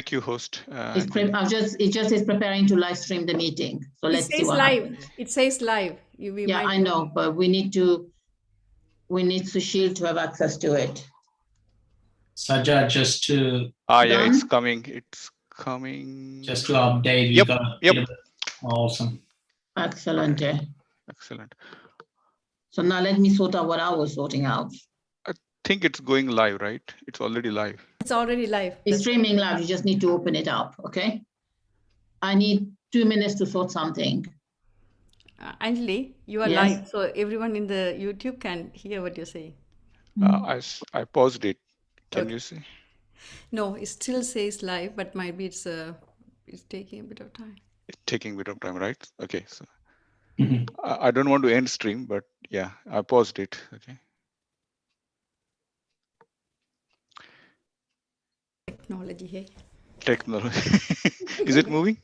make you host. It just is preparing to live stream the meeting. So let's see what happens. It says live. Yeah, I know, but we need Sushil to have access to it. Sajjad, just to yeah, it's coming. It's coming. Just to update. Yep. Awesome. Excellent. Excellent. So now let me sort out what I was sorting out. I think it's going live, right? It's already live. It's already live. It's streaming live. You just need to open it up, okay? I need 2 minutes to sort something. Anjali, you are live, so everyone in the YouTube can hear what you're saying. I paused it. Can you see? No, it still says live, but maybe it's taking a bit of time. It's taking a bit of time, right? Okay, so I don't want to end stream, but yeah, I paused it. Okay. Technology, hey. Technology. Is it moving?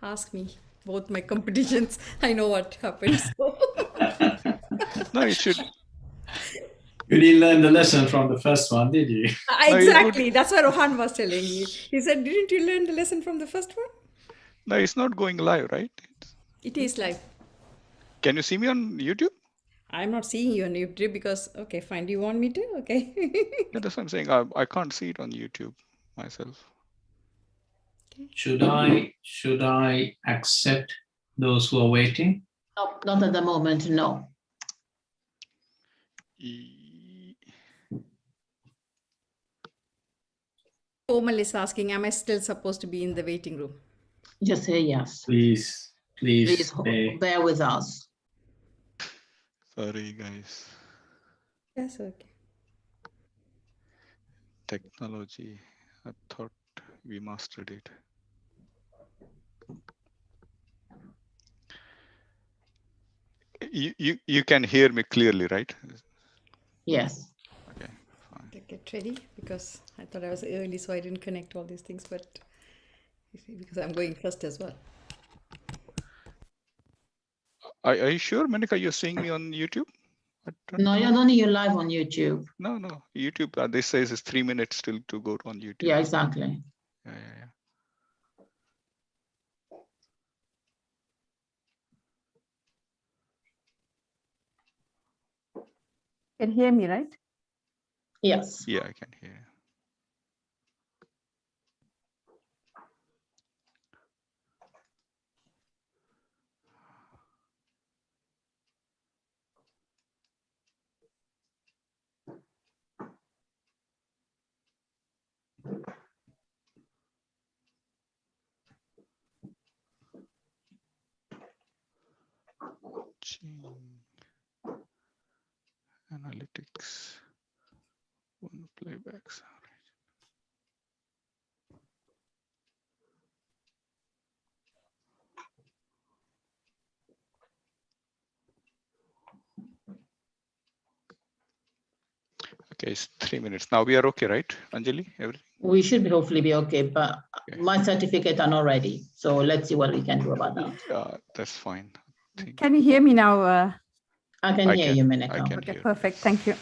Ask me. Both my competitions, I know what happens. So. No, it should. You didn't learn the lesson from the first one, did you? Exactly. That's what Rohan was telling me. He said, didn't you learn the lesson from the first one? No, it's not going live, right? It is live. Can you see me on YouTube? I'm not seeing you on YouTube because, okay, fine. Do you want me to? Okay. Yeah, that's what I'm saying. I can't see it on YouTube myself. Okay. Should I accept those who are waiting? No, not at the moment, no. Komal is asking, am I still supposed to be in the waiting room? Just say yes. Please bear with us. Sorry, guys. Yes, okay. Technology. I thought we mastered it. You can hear me clearly, right? Yes. Okay, fine. Get ready because I thought I was early, so I didn't connect all these things, but because I'm going first as well. Are you sure, Monica, you're seeing me on YouTube? No, you're only live on YouTube. No, YouTube. This says it's 3 minutes still to go on YouTube. Yeah, exactly. Yeah. Can hear me, right? Yes. Yeah, I can hear you. Analytics. One playbacks. Okay, it's 3 minutes. Now we are okay, right, Anjali? Everything? We should hopefully be okay, but my certificate are not ready. So let's see what we can do about that. That's fine. Can you hear me now? I can hear you, Monica. Okay, perfect. Thank you.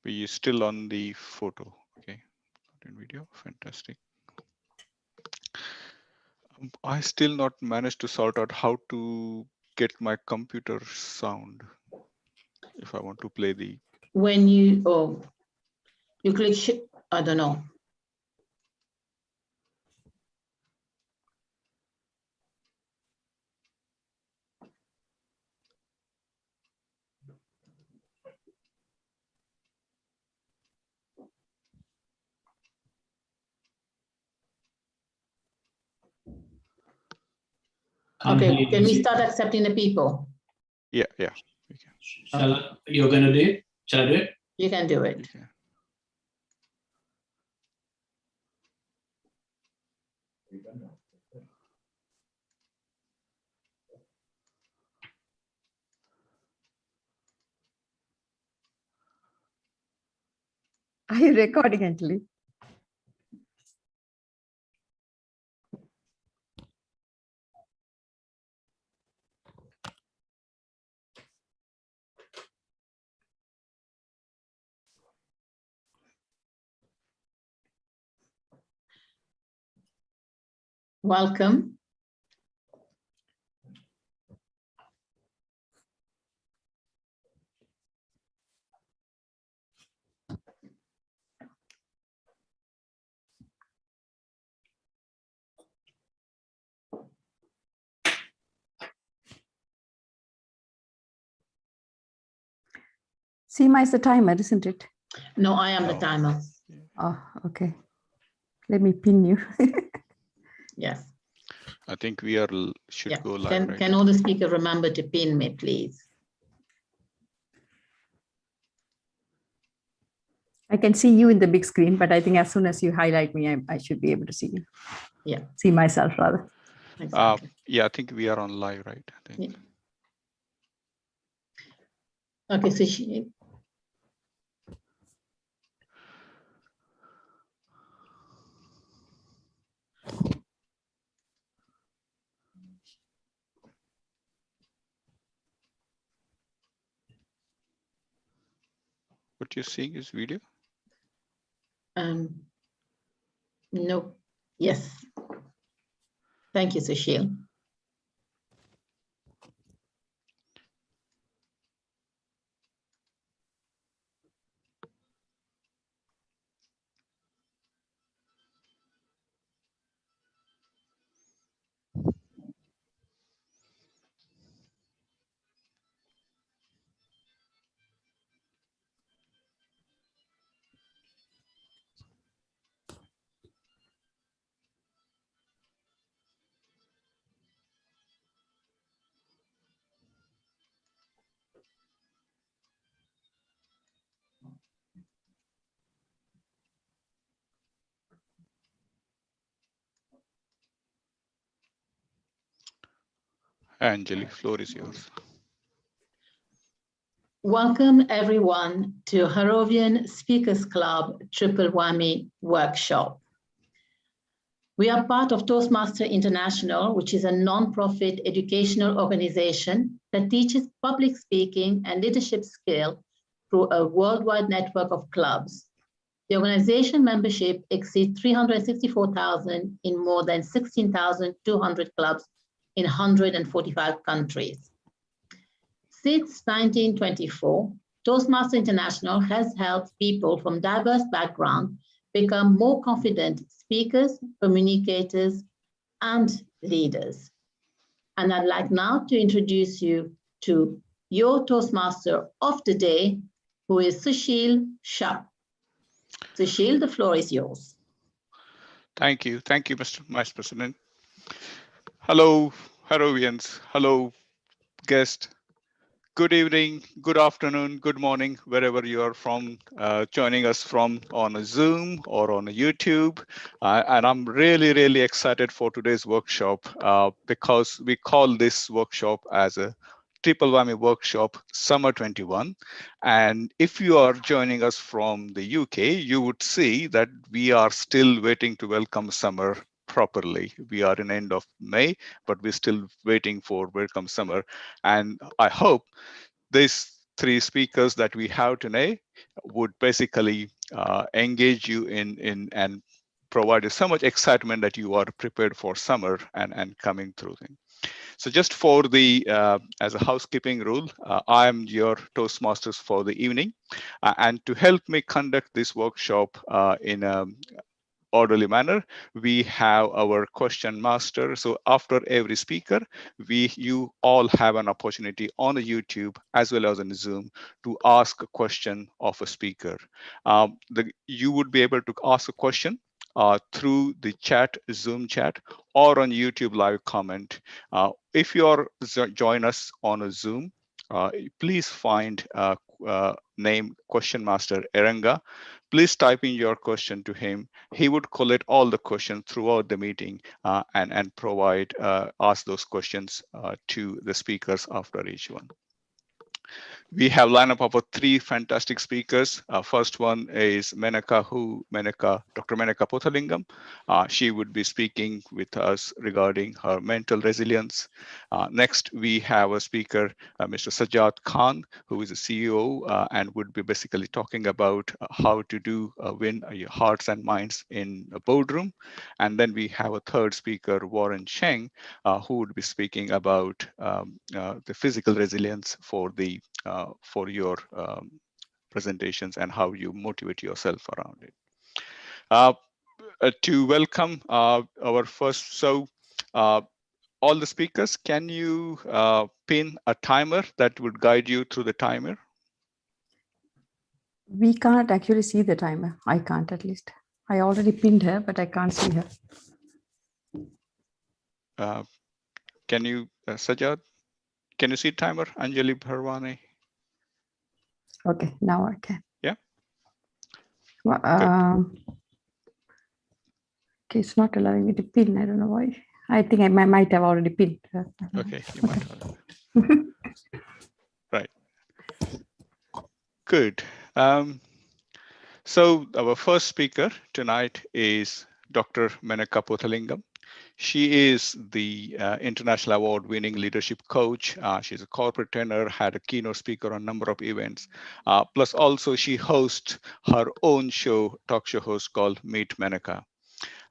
We are still on the photo. Okay, in video. Fantastic. I still not managed to sort out how to get my computer sound if I want to play the. When you click, I don't know. Okay, can we start accepting the people? Yeah. We can. You're going to do it? Shall I do it? You can do it. Okay. Are you recording, Anjali? Welcome. Seema is the timer, isn't it? No, I am the No. timer. Oh, okay. Let me pin you. Yes. I think we should Yeah. go live, right? Can all the speakers remember to pin me, please? I can see you in the big screen, but I think as soon as you highlight me, I should be able to see you. Yeah. See myself rather. Exactly. Yeah, I think we are on live, right? I think. Yeah. Okay, so What you're seeing is video? no, yes. Thank you, Sushil. Anjali, floor is yours. Welcome everyone to Harrovian Speakers Club Triple Whammy Workshop. We are part of Toastmaster International, which is a non-profit educational organization that teaches public speaking and leadership skill through a worldwide network of clubs. The organization membership exceeds 364,000 in more than 16,200 clubs in 145 countries. Since 1924, Toastmaster International has helped people from diverse backgrounds become more confident speakers, communicators, and leaders. And I'd like now to introduce you to your Toastmaster of the day, who is Sushil Shah. Sushil, the floor is yours. Thank you, Mr. Vice President. Hello, Harrovians. Hello, guest. Good evening, good afternoon, good morning, wherever you are from, joining us from on a Zoom or on a YouTube. And I'm really, really excited for today's workshop because we call this workshop as a Triple Whammy Workshop Summer 21. And if you are joining us from the UK, you would see that we are still waiting to welcome summer properly. We are in end of May, but we're still waiting for welcome summer. And I hope these three speakers that we have today would basically engage you in and provide you so much excitement that you are prepared for summer and coming through things. So just for the, as a housekeeping rule, I am your Toastmasters for the evening. And to help me conduct this workshop in a orderly manner, we have our question master. So after every speaker, you all have an opportunity on the YouTube as well as on Zoom to ask a question of a speaker. You would be able to ask a question through the chat, Zoom chat, or on YouTube live comment. If you are join us on a Zoom, please find name Question Master Eranga. Please type in your question to him. He would collect all the questions throughout the meeting and ask those questions to the speakers after each one. We have lineup of three fantastic speakers. First one is Dr. Menaka Pothalingam. She would be speaking with us regarding her mental resilience. Next, we have a speaker, Mr. Sajjad Khan, who is a CEO and would be basically talking about how to win your hearts and minds in a boardroom. And then we have a third speaker, Warren Cheng, who would be speaking about the physical resilience for your presentations and how you motivate yourself around it. To welcome our first, all the speakers, can you pin a timer that would guide you through the timer? We can't actually see the timer. I can't, at least. I already pinned her, but I can't see her. Can you, Sajjad? Can you see timer, Anjali Bharwani? Okay, now I can. Yeah. Well, okay, it's not allowing me to pin. I don't know why. I think I might have already pinned her. Okay, you might have. Right. Good. So our first speaker tonight is Dr. Menaka Pothalingam. She is the international award-winning leadership coach. She's a corporate trainer, had a keynote speaker on a number of events. Plus also she hosts her own show, talk show host called Meet Menaka.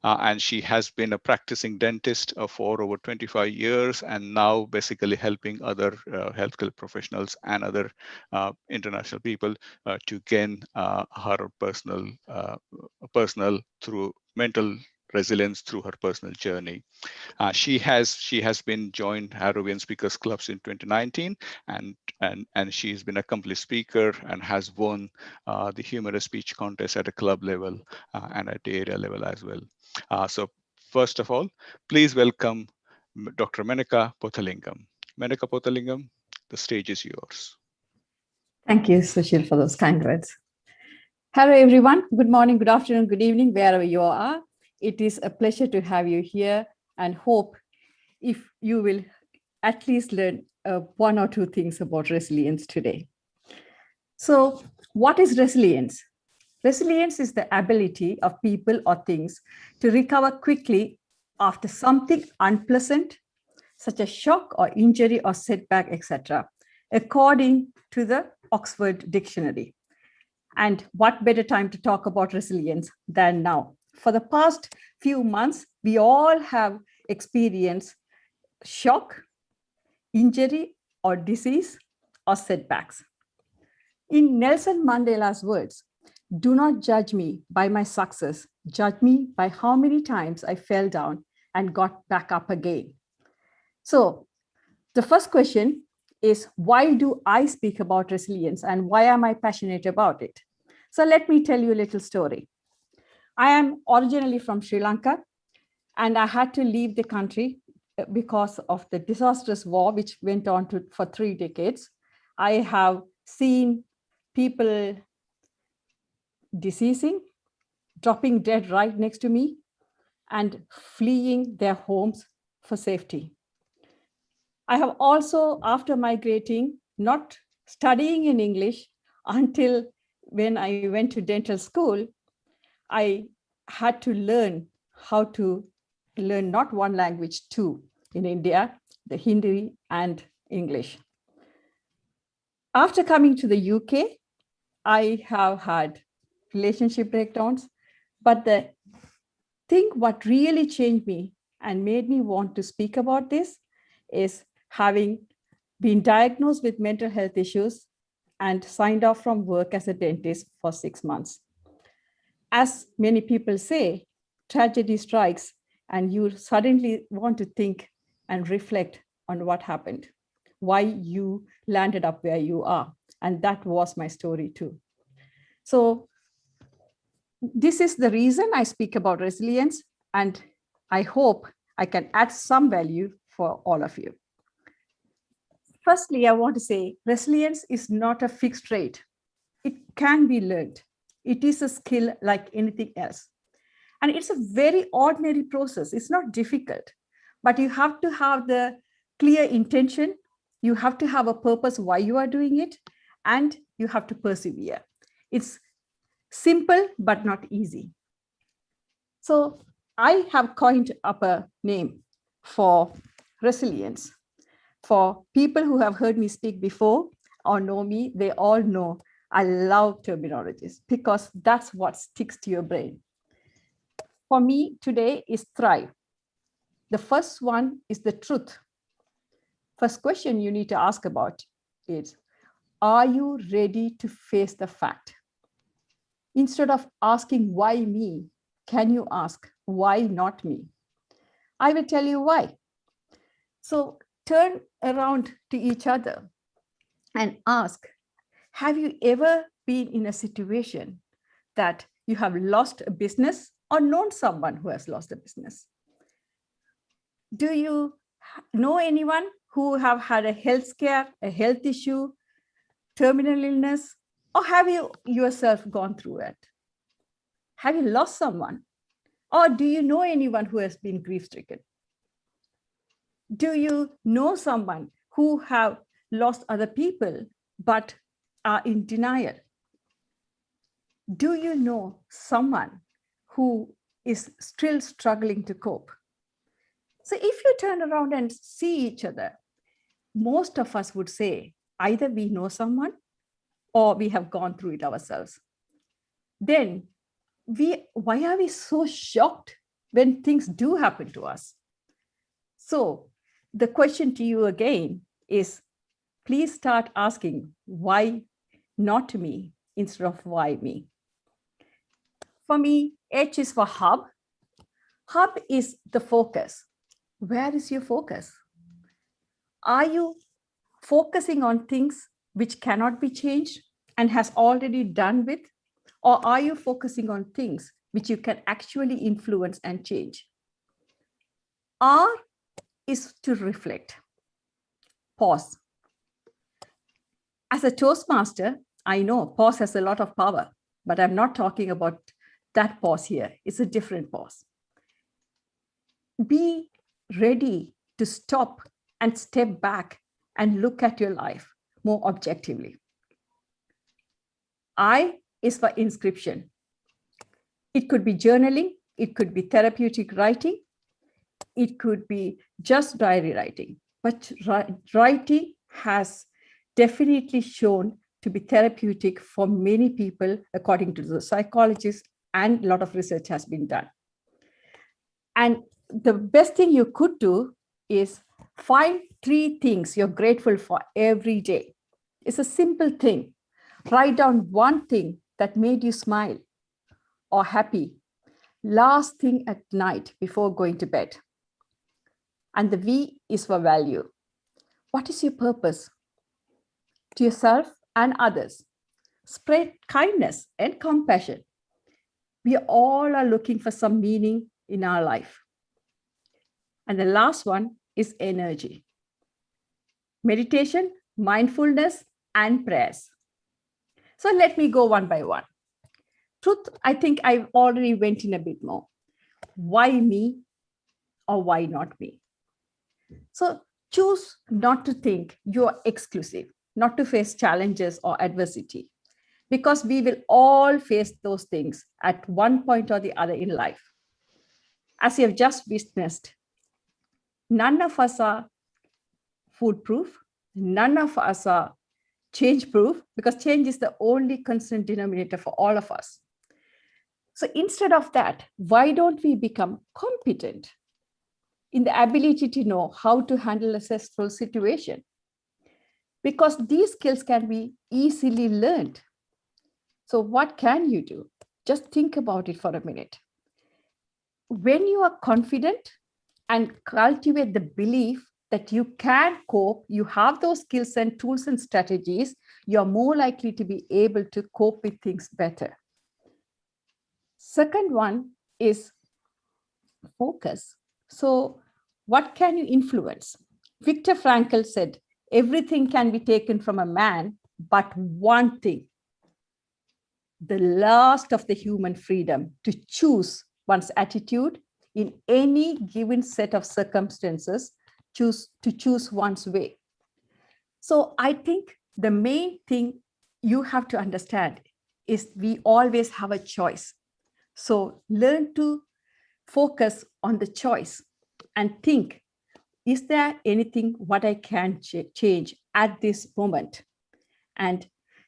And she has been a practicing dentist for over 25 years and now basically helping other healthcare professionals and other international people to gain her personal through mental resilience through her personal journey. She has been joined Harrovian Speakers Clubs in 2019, and she's been a accomplished speaker and has won the humorous speech contest at a club level and at the area level as well. So first of all, please welcome Dr. Menaka Pothalingam. Menaka Pothalingam, the stage is yours. Thank you, Sushil, for those kind words. Hello, everyone. Good morning, good afternoon, good evening, wherever you are. It is a pleasure to have you here and hope if you will at least learn one or two things about resilience today. So what is resilience? Resilience is the ability of people or things to recover quickly after something unpleasant, such as shock or injury or setback, etc., according to the Oxford Dictionary. And what better time to talk about resilience than now? For the past few months, we all have experienced shock, injury, or disease, or setbacks. In Nelson Mandela's words, "Do not judge me by my success, judge me by how many times I fell down and got back up again." So the first question is, why do I speak about resilience and why am I passionate about it? So let me tell you a little story. I am originally from Sri Lanka, and I had to leave the country because of the disastrous war, which went on for 3 decades. I have seen people deceasing, dropping dead right next to me, and fleeing their homes for safety. I have also, after migrating, not studying in English until when I went to dental school, I had to learn how to learn not one language, two in India, the Hindi and English. After coming to the UK, I have had relationship breakdowns, but the thing what really changed me and made me want to speak about this is having been diagnosed with mental health issues and signed off from work as a dentist for 6 months. As many people say, tragedy strikes and you suddenly want to think and reflect on what happened, why you landed up where you are. And that was my story too. So this is the reason I speak about resilience, and I hope I can add some value for all of you. Firstly, I want to say resilience is not a fixed trait. It can be learned. It is a skill like anything else. And it's a very ordinary process. It's not difficult, but you have to have the clear intention. You have to have a purpose why you are doing it. and you have to persevere. It's simple, but not easy. So I have coined up a name for resilience. For people who have heard me speak before or know me, they all know I love terminologies because that's what sticks to your brain. For me, today is thrive. The first one is the truth. First question you need to ask about is, are you ready to face the fact? Instead of asking why me, can you ask why not me? I will tell you why. So turn around to each other and ask, have you ever been in a situation that you have lost a business or known someone who has lost a business? Do you know anyone who have had a health scare, a health issue, terminal illness, or have you yourself gone through it? Have you lost someone? Or do you know anyone who has been grief-stricken? Do you know someone who have lost other people but are in denial? Do you know someone who is still struggling to cope? So if you turn around and see each other, most of us would say either we know someone or we have gone through it ourselves. Then why are we so shocked when things do happen to us? So the question to you again is, please start asking why not me instead of why me. For me, H is for hub. Hub is the focus. Where is your focus? Are you focusing on things which cannot be changed and has already done with? Or are you focusing on things which you can actually influence and change? R is to reflect. Pause. As a Toastmaster, I know pause has a lot of power, but I'm not talking about that pause here. It's a different pause. Be ready to stop and step back and look at your life more objectively. I is for inscription. It could be journaling, it could be therapeutic writing, it could be just diary writing, but writing has definitely shown to be therapeutic for many people, according to the psychologists, and a lot of research has been done. And the best thing you could do is find 3 things you're grateful for every day. It's a simple thing. Write down 1 thing that made you smile or happy last thing at night before going to bed. And the V is for value. What is your purpose to yourself and others? Spread kindness and compassion. We all are looking for some meaning in our life. And the last one is energy. Meditation, mindfulness, and prayers. So let me go one by one. Truth, I think I already went in a bit more. Why me or why not me? So choose not to think you're exclusive, not to face challenges or adversity, because we will all face those things at one point or the other in life. As you have just witnessed, none of us are foolproof. None of us are change proof, because change is the only constant denominator for all of us. So instead of that, why don't we become competent in the ability to know how to handle a stressful situation? Because these skills can be easily learned. So what can you do? Just think about it for a minute. When you are confident and cultivate the belief that you can cope, you have those skills and tools and strategies, you're more likely to be able to cope with things better. Second one is focus. So what can you influence? Viktor Frankl said, everything can be taken from a man, but one thing, the last of the human freedom to choose one's attitude in any given set of circumstances, choose one's way. So I think the main thing you have to understand is we always have a choice. So learn to focus on the choice and think, is there anything what I can change at this moment? And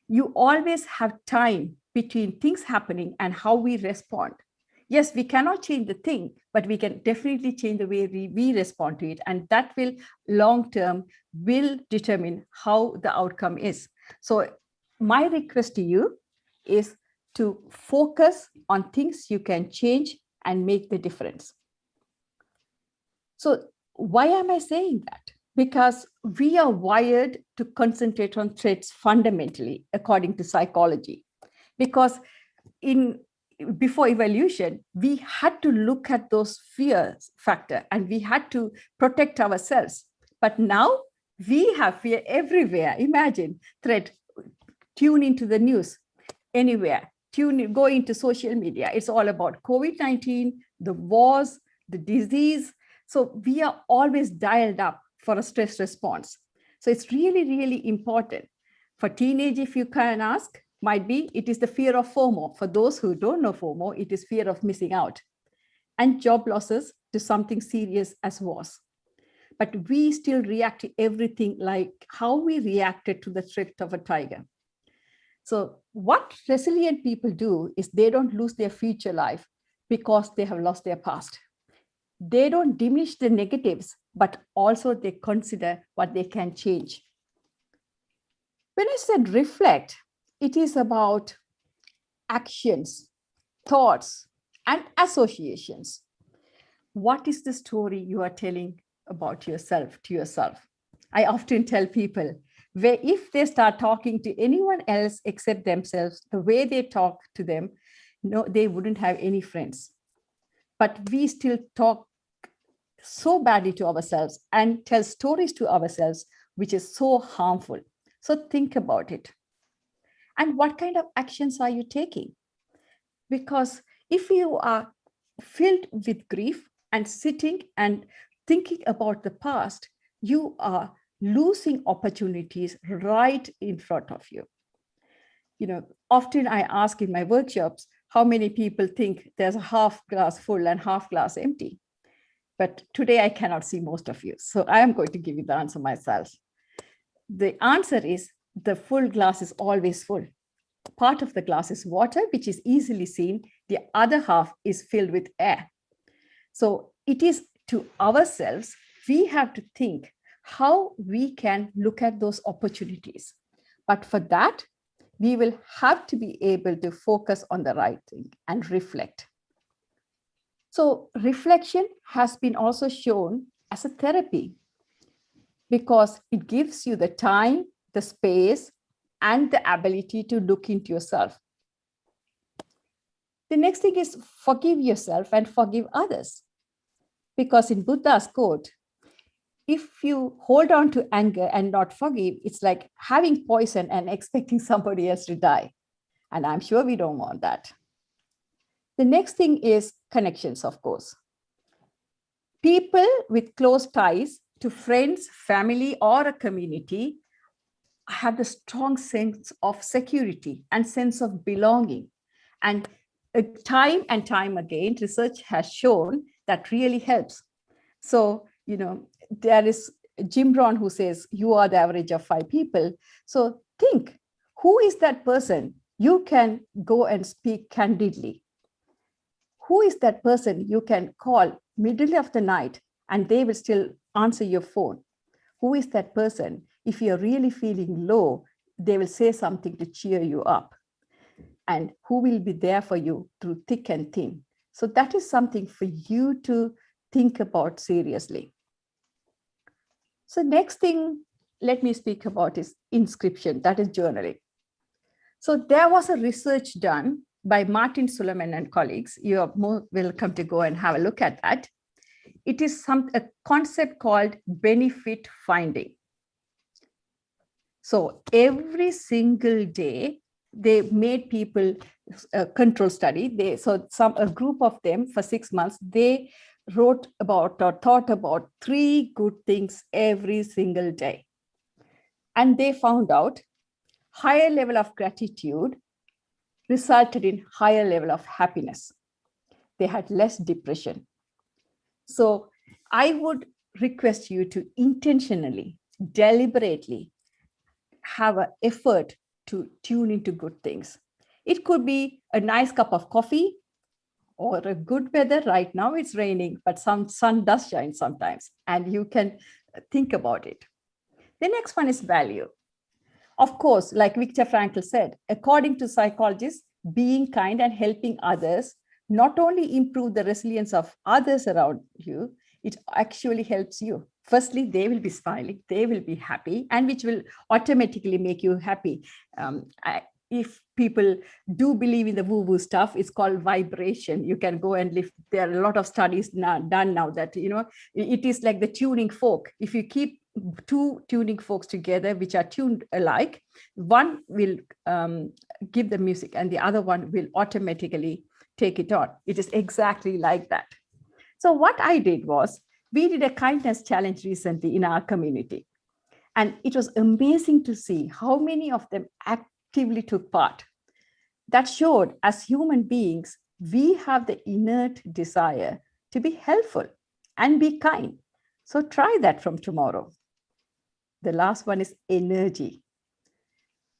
you always have time between things happening and how we respond. Yes, we cannot change the thing, but we can definitely change the way we respond to it. And that will long term will determine how the outcome is. So my request to you is to focus on things you can change and make the difference. So why am I saying that? Because we are wired to concentrate on threats fundamentally, according to psychology. Because before evolution, we had to look at those fears factor and we had to protect ourselves. But now we have fear everywhere. Imagine threat, tune into the news anywhere, go into social media. It's all about COVID-19, the wars, the disease. So we are always dialed up for a stress response. So it's really, really important. For teenage, if you can ask, might be it is the fear of FOMO. For those who don't know FOMO, it is fear of missing out. And job losses to something serious as wars. But we still react to everything like how we reacted to the threat of a tiger. So what resilient people do is they don't lose their future life because they have lost their past. They don't diminish the negatives, but also they consider what they can change. When I said reflect, it is about actions, thoughts, and associations. What is the story you are telling about yourself to yourself? I often tell people, where if they start talking to anyone else except themselves, the way they talk to them, no, they wouldn't have any friends. But we still talk so badly to ourselves and tell stories to ourselves, which is so harmful. So think about it. And what kind of actions are you taking? Because if you are filled with grief and sitting and thinking about the past, you are losing opportunities right in front of you. Often I ask in my workshops, how many people think there's a half glass full and half glass empty? But today I cannot see most of you. So I am going to give you the answer myself. The answer is the full glass is always full. Part of the glass is water, which is easily seen. The other half is filled with air. So it is to ourselves, we have to think how we can look at those opportunities. But for that, we will have to be able to focus on the right thing and reflect. So reflection has been also shown as a therapy because it gives you the time, the space, and the ability to look into yourself. The next thing is forgive yourself and forgive others. Because in Buddha's quote, if you hold on to anger and not forgive, it's like having poison and expecting somebody else to die. And I'm sure we don't want that. The next thing is connections, of course. People with close ties to friends, family, or a community have the strong sense of security and sense of belonging. And time and time again, research has shown that really helps. So, there is Jim Brown who says, you are the average of 5 people. So think, who is that person you can go and speak candidly? Who is that person you can call middle of the night and they will still answer your phone? Who is that person? If you're really feeling low, they will say something to cheer you up. And who will be there for you through thick and thin? So that is something for you to think about seriously. So next thing, let me speak about is inscription, that is journaling. So there was a research done by Martin Suleiman and colleagues. You are more welcome to go and have a look at that. It is a concept called benefit finding. So every single day, they made people a control study. A group of them for 6 months, they wrote about or thought about 3 good things every single day. And they found out higher level of gratitude resulted in higher level of happiness. They had less depression. So I would request you to intentionally, deliberately have an effort to tune into good things. It could be a nice cup of coffee or a good weather. Right now it's raining, but some sun does shine sometimes, and you can think about it. The next one is value. Of course, like Viktor Frankl said, according to psychologists, being kind and helping others not only improve the resilience of others around you, it actually helps you. Firstly, they will be smiling, they will be happy, and which will automatically make you happy. If people do believe in the woo-woo stuff, it's called vibration. You can go and lift. There are a lot of studies done now that, it is like the tuning fork. If you keep two tuning forks together, which are tuned alike, one will give the music and the other one will automatically take it on. It is exactly like that. So what I did was, we did a kindness challenge recently in our community. And it was amazing to see how many of them actively took part. That showed, as human beings, we have the innate desire to be helpful and be kind. So try that from tomorrow. The last one is energy.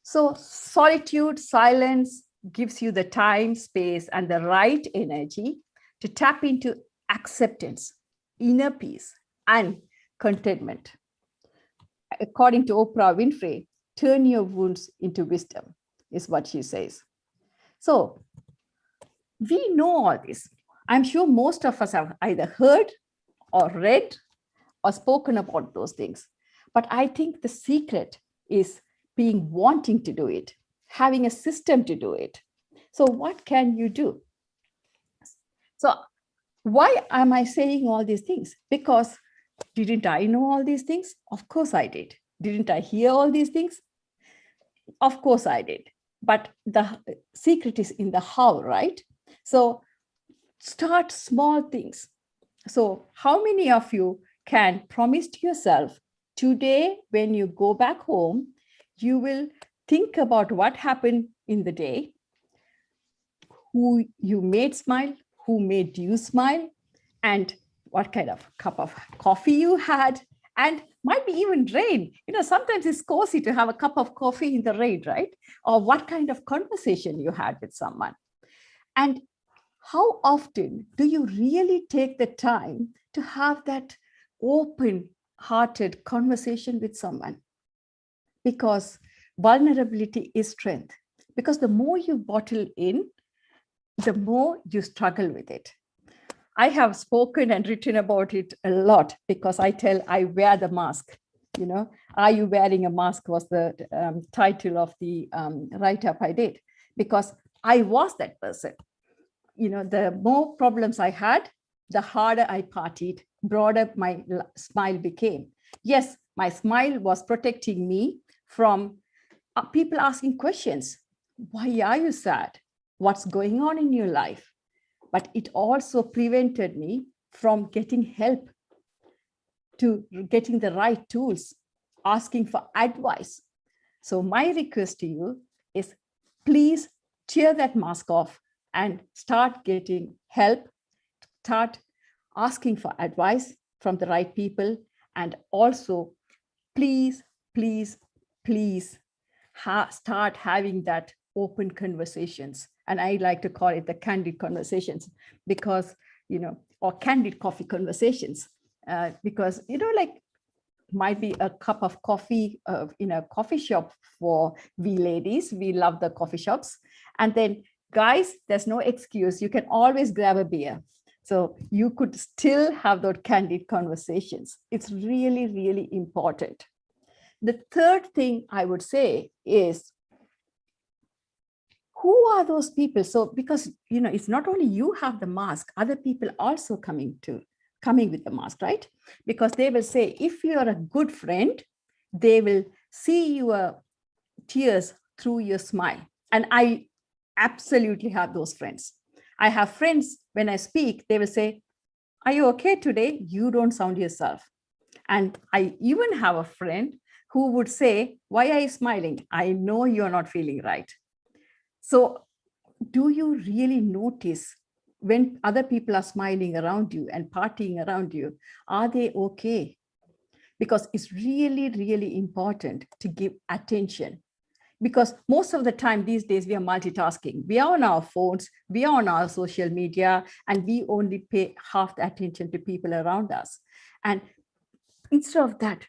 So solitude, silence gives you the time, space, and the right energy to tap into acceptance, inner peace, and contentment. According to Oprah Winfrey, turn your wounds into wisdom, is what she says. So we know all this. I'm sure most of us have either heard or read or spoken about those things. But I think the secret is wanting to do it, having a system to do it. So what can you do? So why am I saying all these things? Because didn't I know all these things? Of course I did. Didn't I hear all these things? Of course I did. But the secret is in the how, right? So start small things. So how many of you can promise to yourself, today, when you go back home, you will think about what happened in the day, who you made smile, who made you smile, and what kind of cup of coffee you had, and might be even rain. Sometimes it's cozy to have a cup of coffee in the rain, right? Or what kind of conversation you had with someone. And how often do you really take the time to have that open-hearted conversation with someone? Because vulnerability is strength. Because the more you bottle in, the more you struggle with it. I have spoken and written about it a lot because I wear the mask. Are you wearing a mask was the title of the write-up I did, because I was that person. The more problems I had, the harder I partied, broader my smile became. Yes, my smile was protecting me from people asking questions. Why are you sad? What's going on in your life? But it also prevented me from getting help, to getting the right tools, asking for advice. So my request to you is, please tear that mask off and start getting help, start asking for advice from the right people, and also please, please, please start having that open conversations. And I like to call it the candid conversations, because, or candid coffee conversations, because, might be a cup of coffee in a coffee shop for we ladies. We love the coffee shops. And then guys, there's no excuse. You can always grab a beer. So you could still have those candid conversations. It's really, really important. The third thing I would say is, who are those people? So because, it's not only you have the mask, other people also coming with the mask, right? Because they will say, if you're a good friend, they will see your tears through your smile. And I absolutely have those friends. I have friends, when I speak, they will say, are you okay today? You don't sound yourself. And I even have a friend who would say, why are you smiling? I know you're not feeling right. So do you really notice when other people are smiling around you and partying around you, are they okay? Because it's really, really important to give attention. Because most of the time these days we are multitasking. We are on our phones, we are on our social media, and we only pay half the attention to people around us. And instead of that,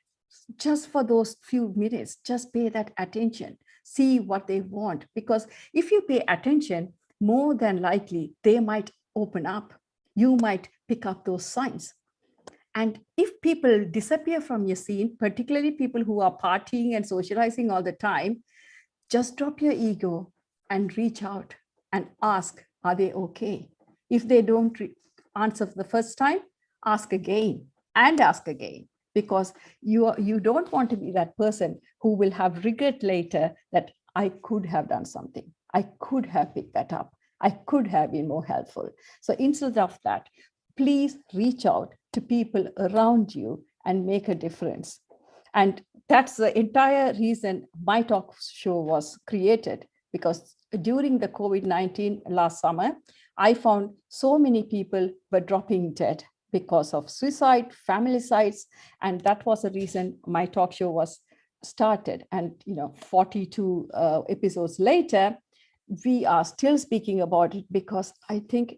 just for those few minutes, just pay that attention, see what they want. Because if you pay attention, more than likely they might open up. You might pick up those signs. And if people disappear from your scene, particularly people who are partying and socializing all the time, just drop your ego and reach out and ask, are they okay? If they don't answer for the first time, ask again and ask again, because you don't want to be that person who will have regret later that I could have done something. I could have picked that up. I could have been more helpful. So instead of that, please reach out to people around you and make a difference. And that's the entire reason my talk show was created, because during the COVID-19 last summer, I found so many people were dropping dead because of suicide, familicides, and that was the reason my talk show was started. And 42 episodes later, we are still speaking about it, because I think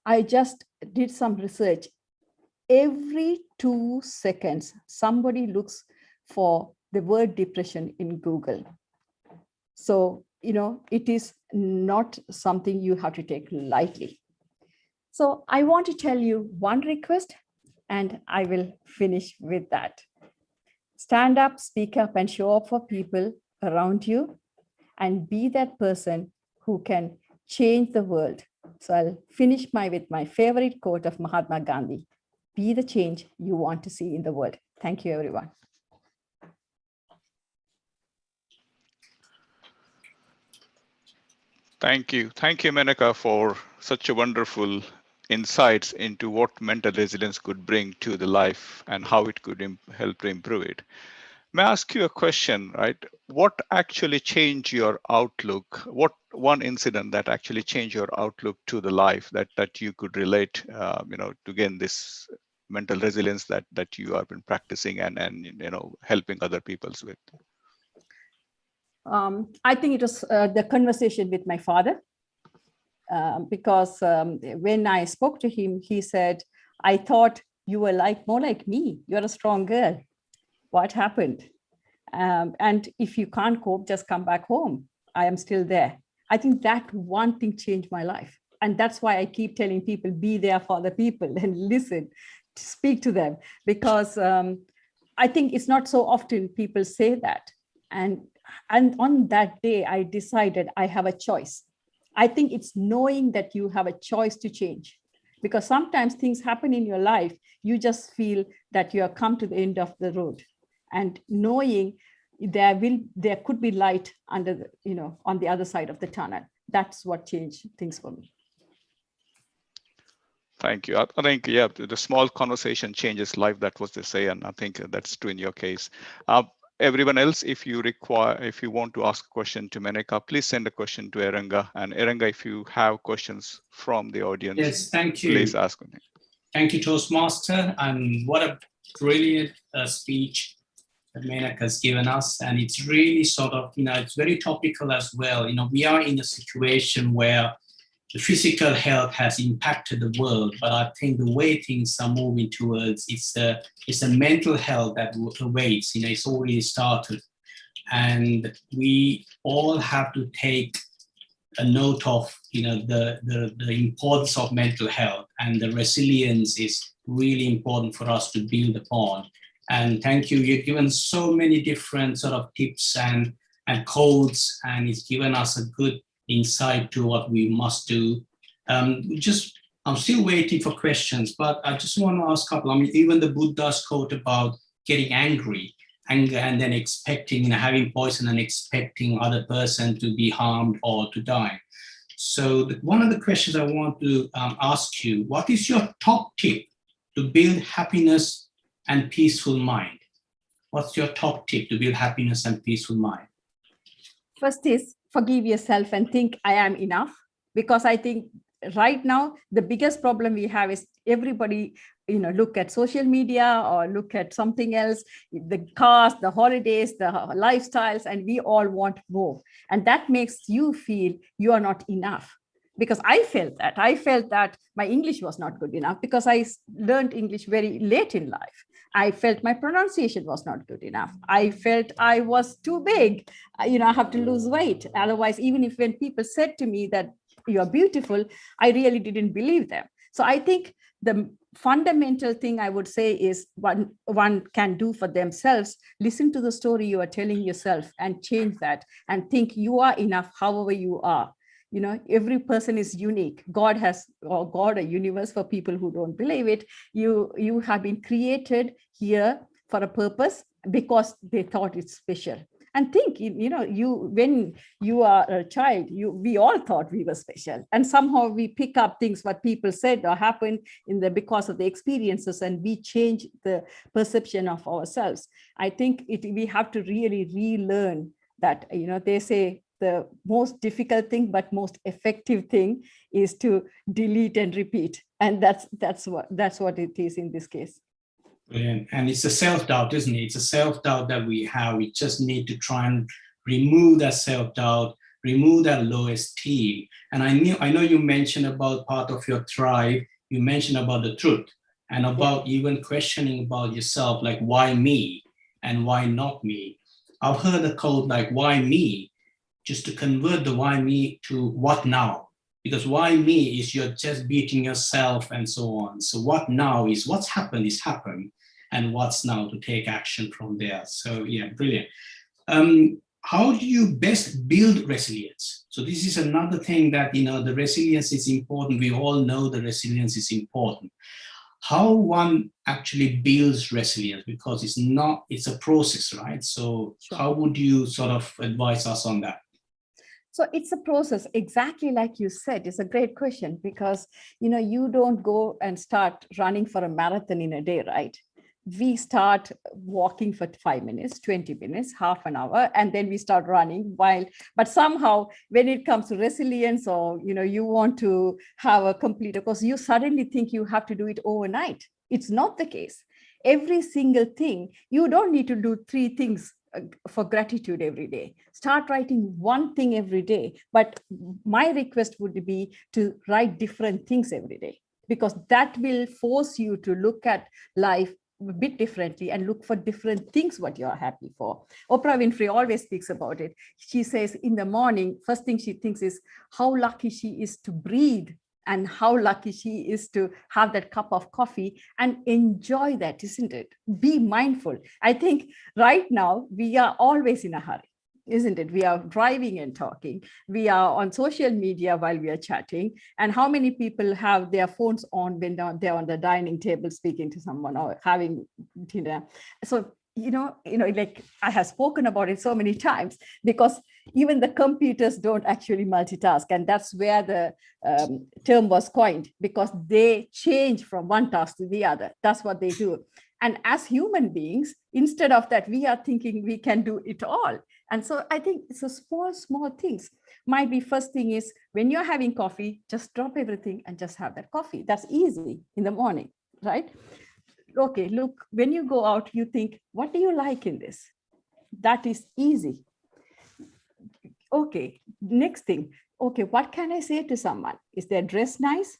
I just did some research. Every 2 seconds, somebody looks for the word depression in Google. So, it is not something you have to take lightly. So I want to tell you one request, and I will finish with that. Stand up, speak up, and show up for people around you, and be that person who can change the world. So I'll finish with my favorite quote of Mahatma Gandhi: be the change you want to see in the world. Thank you, everyone. Thank you. Thank you, Menaka, for such a wonderful insights into what mental resilience could bring to the life and how it could help to improve it. May I ask you a question, right? What actually changed your outlook? What one incident that actually changed your outlook to the life that you could relate, to gain this mental resilience that you have been practicing and helping other people with? I think it was the conversation with my father, because when I spoke to him, he said, I thought you were more like me. You're a strong girl. What happened? And if you can't cope, just come back home. I am still there. I think that one thing changed my life. And that's why I keep telling people, be there for the people and listen, speak to them, because I think it's not so often people say that. And on that day, I decided I have a choice. I think it's knowing that you have a choice to change, because sometimes things happen in your life, you just feel that you have come to the end of the road, and knowing there could be light under on the other side of the tunnel. That's what changed things for me. Thank you. I think, the small conversation changes life. That was to say, and I think that's true in your case. Everyone else, if you want to ask a question to Menaka, please send a question to Eranga. And Eranga, if you have questions from the audience, yes, thank you. Please ask me. Thank you, Toastmaster. And what a brilliant speech that Menaka has given us. And it's really sort of, it's very topical as well. We are in a situation where the physical health has impacted the world, but I think the way things are moving towards, it's the mental health that waits. It's already started, and we all have to take a note of the importance of mental health, and the resilience is really important for us to build upon. And thank you. You've given so many different sort of tips and codes, and it's given us a good insight to what we must do. I'm still waiting for questions, but I just want to ask a couple. Even the Buddha's quote about getting angry, anger, and then expecting, having poison and expecting other person to be harmed or to die. So one of the questions I want to ask you, what is your top tip to build happiness and peaceful mind? What's your top tip to build happiness and peaceful mind? First is forgive yourself and think I am enough, because I think right now the biggest problem we have is everybody look at social media or look at something else, the cars, the holidays, the lifestyles, and we all want more, and that makes you feel you are not enough. Because I felt that my English was not good enough because I learned English very late in life. I felt my pronunciation was not good enough. I felt I was too big. I have to lose weight. Otherwise, even if when people said to me that you're beautiful, I really didn't believe them. So I think the fundamental thing I would say is one can do for themselves, listen to the story you are telling yourself and change that and think you are enough however you are. Every person is unique. God a universe, for people who don't believe it, you have been created here for a purpose because they thought it's special. And think, when you are a child, we all thought we were special, and somehow we pick up things what people said or happened because of the experiences, and we change the perception of ourselves. I think we have to really relearn that. They say the most difficult thing but most effective thing is to delete and repeat, and that's what it is in this case. Brilliant. And it's a self-doubt, isn't it? It's a self-doubt that we have. We just need to try and remove that self-doubt, remove that low esteem. And I know you mentioned about part of your tribe, you mentioned about the truth and about even questioning about yourself, like why me and why not me? I've heard a quote like why me, just to convert the why me to what now? Because why me is you're just beating yourself and so on. So what now is what's happened is happened, and what's now to take action from there. So yeah, brilliant. How do you best build resilience? So this is another thing that, the resilience is important. We all know the resilience is important. How one actually builds resilience, because it's a process, right? So Sure. How would you sort of advise us on that? So it's a process, exactly like you said. It's a great question, because you don't go and start running for a marathon in a day, right? We start walking for 5 minutes, 20 minutes, half an hour, and then we start running. But somehow when it comes to resilience, or you want to have a complete course, you suddenly think you have to do it overnight. It's not the case. Every single thing, you don't need to do 3 things for gratitude every day. Start writing 1 thing every day. But my request would be to write different things every day, because that will force you to look at life a bit differently and look for different things what you're happy for. Oprah Winfrey always speaks about it. She says in the morning, first thing she thinks is how lucky she is to breathe, and how lucky she is to have that cup of coffee, and enjoy that, isn't it? Be mindful. I think right now we are always in a hurry, isn't it? We are driving and talking. We are on social media while we are chatting. And how many people have their phones on when they're on the dining table speaking to someone or having dinner? So, like I have spoken about it so many times, because even the computers don't actually multitask. And that's where the term was coined, because they change from one task to the other. That's what they do. And as human beings, instead of that, we are thinking we can do it all. And so I think it's a small things. Might be first thing is when you're having coffee, just drop everything and just have that coffee. That's easy in the morning, right? Okay, look, when you go out, you think, what do you like in this? That is easy. Okay, next thing. Okay, what can I say to someone? Is their dress nice?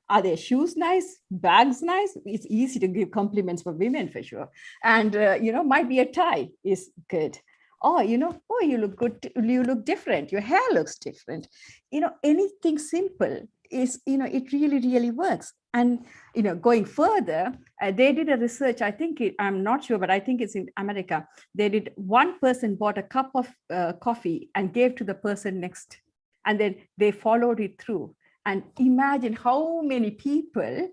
Are their shoes nice? Bags nice? It's easy to give compliments for women for sure. And, might be a tie is good. Oh, you look good. You look different. Your hair looks different. Anything simple is, it really, really works. And, going further, they did a research, I'm not sure, but I think it's in America. They did, one person bought a cup of coffee and gave to the person next, and then they followed it through. And imagine how many people,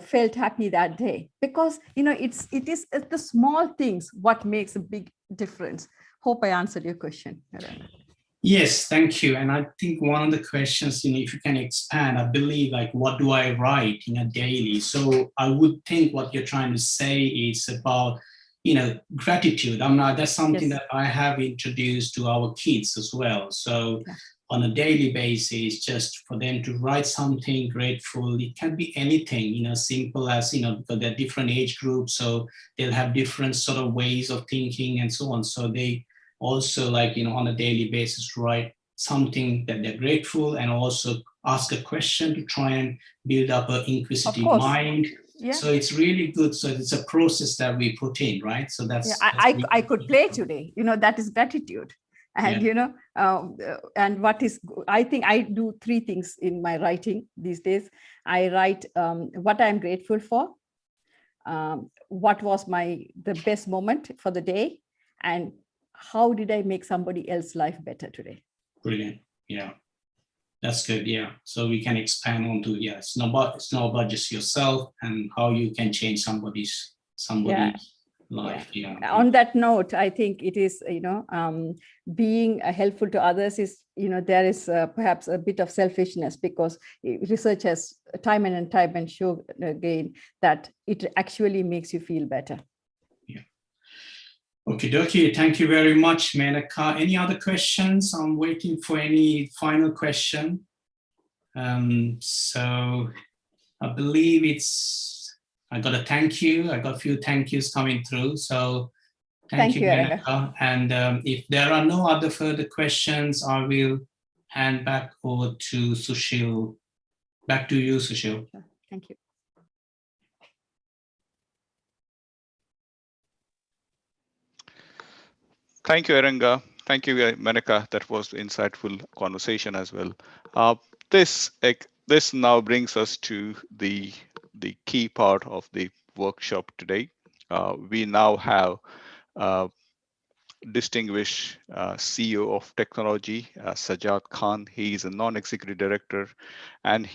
felt happy that day, because, it is the small things what makes a big difference. Hope I answered your question. Yes, thank you. And I think one of the questions, if you can expand, I believe, like, what do I write daily? So I would think what you're trying to say is about gratitude. That's something Yes. that I have introduced to our kids as well. So Yeah. on a daily basis, just for them to write something grateful. It can be anything, simple as, because they're different age groups, so they'll have different sort of ways of thinking and so on. So they also on a daily basis, write something that they're grateful, and also ask a question to try and build up an inquisitive mind. Yeah. So it's really good. So it's a process that we put in, right? So that's, I could play today. That is gratitude. And and I think I do three things in my writing these days. I write what I'm grateful for, what was the best moment for the day, and how did I make somebody else's life better today. Brilliant. Yeah. That's good. Yeah. So we can expand on to, it's not about just yourself and how you can change somebody's life. Yeah. On that note, I think it is, being helpful to others is, there is perhaps a bit of selfishness, because research has time and time shown again that it actually makes you feel better. Yeah. Okay, dokie. Thank you very much, Menaka. Any other questions? I'm waiting for any final question. So I believe I got a thank you. I got a few thank yous coming through. So thank you, Menaka. And if there are no other further questions, I will hand back over to Sushil. Back to you, Sushil. Thank you. Thank you, Aranga. Thank you, Menaka. That was insightful conversation as well. This now brings us to the key part of the workshop today. We now have distinguished CEO of technology, Sajjad Khan. He is a non-executive director, and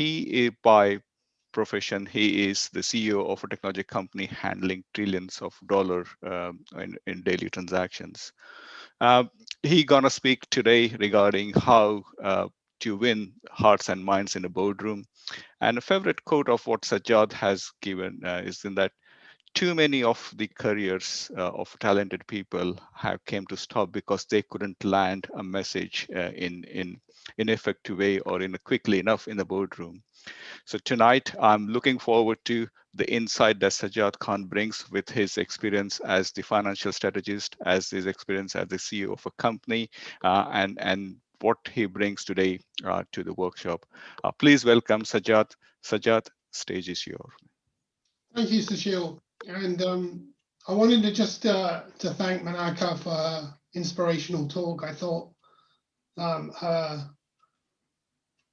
by profession, he is the CEO of a technology company handling trillions of dollars in daily transactions. He gonna speak today regarding how to win hearts and minds in a boardroom. And a favorite quote of what Sajjad has given is in that too many of the careers of talented people have came to stop because they couldn't land a message in effective way or in a quickly enough in the boardroom. So tonight, I'm looking forward to the insight that Sajjad Khan brings with his experience as the financial strategist, as his experience as the CEO of a company, and what he brings today to the workshop. Please welcome Sajjad. Sajjad, stage is yours. Thank you, Sushil. And I wanted to just to thank Menaka for her inspirational talk. I thought her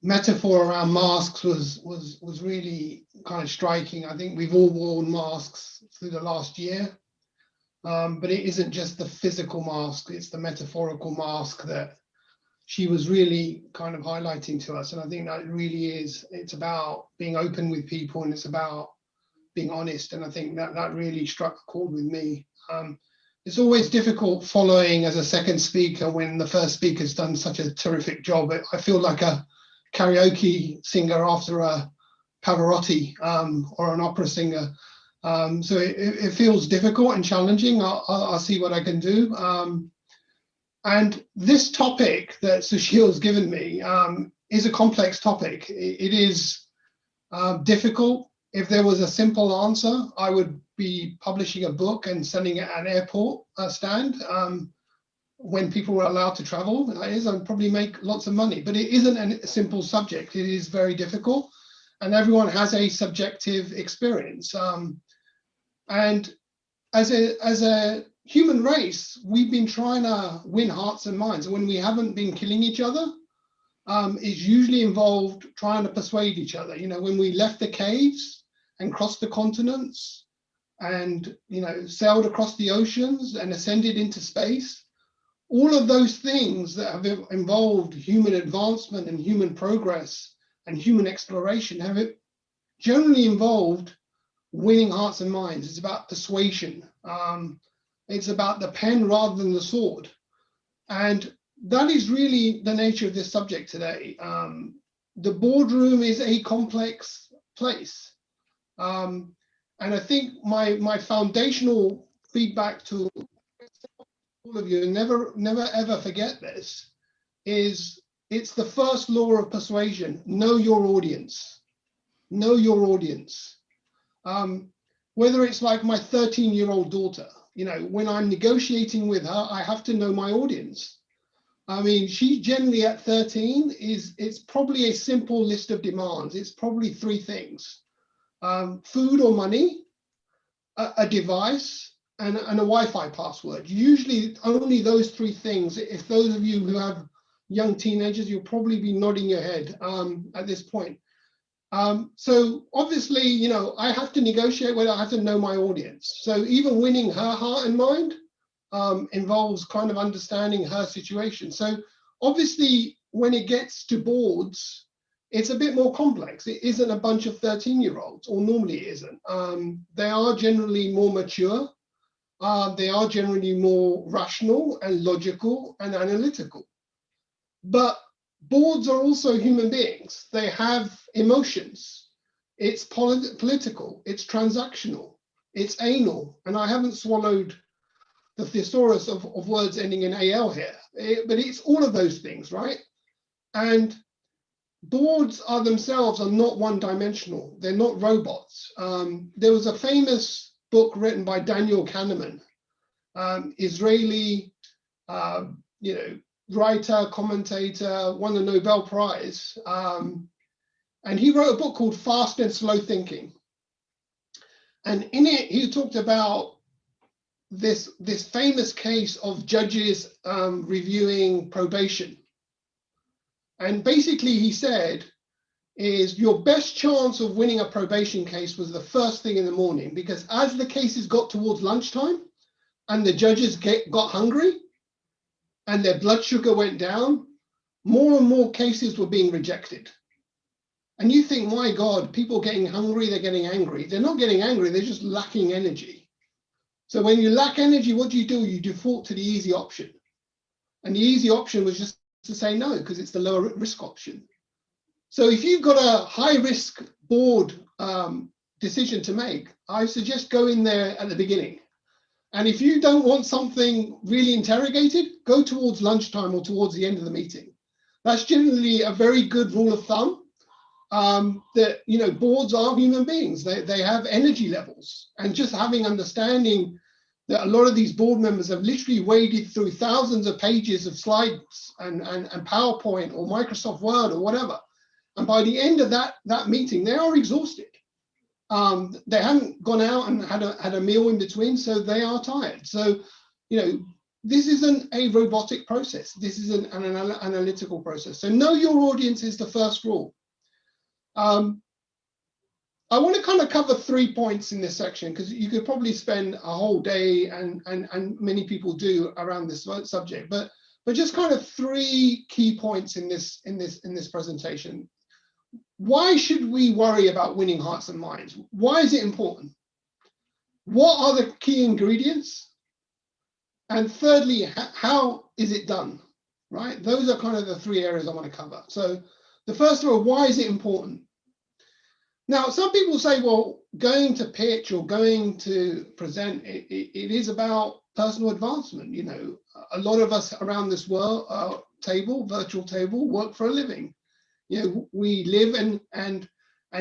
metaphor around masks was really kind of striking. I think we've all worn masks through the last year, but it isn't just the physical mask, it's the metaphorical mask that she was really kind of highlighting to us. And I think that really it's about being open with people, and it's about being honest. And I think that really struck a chord with me. It's always difficult following as a second speaker when the first speaker's done such a terrific job. I feel like a karaoke singer after a Pavarotti or an opera singer. So it feels difficult and challenging. I'll see what I can do. And this topic that Sushil's given me is a complex topic. It is difficult. If there was a simple answer, I would be publishing a book and selling it at an airport stand when people were allowed to travel. That is, I'd probably make lots of money. But it isn't a simple subject. It is very difficult, and everyone has a subjective experience. And as a human race, we've been trying to win hearts and minds. When we haven't been killing each other, it's usually involved trying to persuade each other. When we left the caves and crossed the continents and, sailed across the oceans and ascended into space, all of those things that have involved human advancement and human progress and human exploration have generally involved winning hearts and minds. It's about persuasion. It's about the pen rather than the sword. And that is really the nature of this subject today. The boardroom is a complex place. And I think my foundational feedback to all of you, and never ever forget this, is it's the first law of persuasion. Know your audience. Know your audience. Whether it's like my 13-year-old daughter, when I'm negotiating with her, I have to know my audience. I mean, she generally at 13 it's probably a simple list of demands. It's probably 3 things: food or money, a device, and a Wi-Fi password. Usually only those 3 things. If those of you who have young teenagers, you'll probably be nodding your head at this point. So obviously, I have to negotiate with her. I have to know my audience. So even winning her heart and mind involves kind of understanding her situation. So obviously, when it gets to boards, it's a bit more complex. It isn't a bunch of 13-year-olds, or normally it isn't. They are generally more mature. They are generally more rational and logical and analytical. But boards are also human beings. They have emotions. It's political, it's transactional, it's anal. And I haven't swallowed the thesaurus of words ending in AL here, but it's all of those things, right? And boards are themselves are not one-dimensional. They're not robots. There was a famous book written by Daniel Kahneman, Israeli, writer, commentator, won the Nobel Prize. And he wrote a book called Fast and Slow Thinking. And in it, he talked about this famous case of judges reviewing probation. And basically he said, is your best chance of winning a probation case was the first thing in the morning, because as the cases got towards lunchtime and the judges got hungry and their blood sugar went down, more and more cases were being rejected. And you think, my God, people getting hungry, they're getting angry. They're not getting angry, they're just lacking energy. So when you lack energy, what do? You default to the easy option. And the easy option was just to say no, because it's the lower risk option. So if you've got a high risk board decision to make, I suggest go in there at the beginning. And if you don't want something really interrogated, go towards lunchtime or towards the end of the meeting. That's generally a very good rule of thumb. That boards are human beings. They have energy levels, and just having understanding that a lot of these board members have literally waded through thousands of pages of slides and PowerPoint or Microsoft Word or whatever, and by the end of that meeting they are exhausted. They haven't gone out and had a meal in between, so they are tired. So this isn't a robotic process. This is an analytical process. So know your audience is the first rule. I want to kind of cover 3 points in this section, because you could probably spend a whole day, and many people do, around this subject. But just kind of 3 key points in this presentation. Why should we worry about winning hearts and minds? Why is it important? What are the key ingredients? And thirdly, how is it done? Right? Those are kind of the 3 areas I want to cover. So the first of all, why is it important? Now, some people say, well, going to pitch or going to present, it is about personal advancement. A lot of us around this world virtual table, work for a living. We live and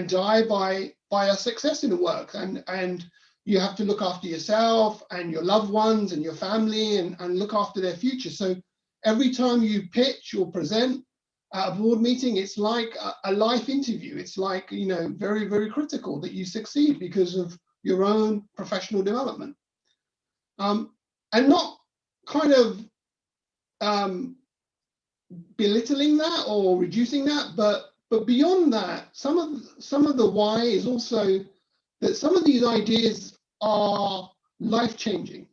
die by our success in work, and you have to look after yourself and your loved ones and your family and look after their future. So every time you pitch or present at a board meeting, it's like a life interview. It's like, very, very critical that you succeed because of your own professional development. And not kind of belittling that or reducing that, but beyond that, some of the why is also that some of these ideas are life-changing,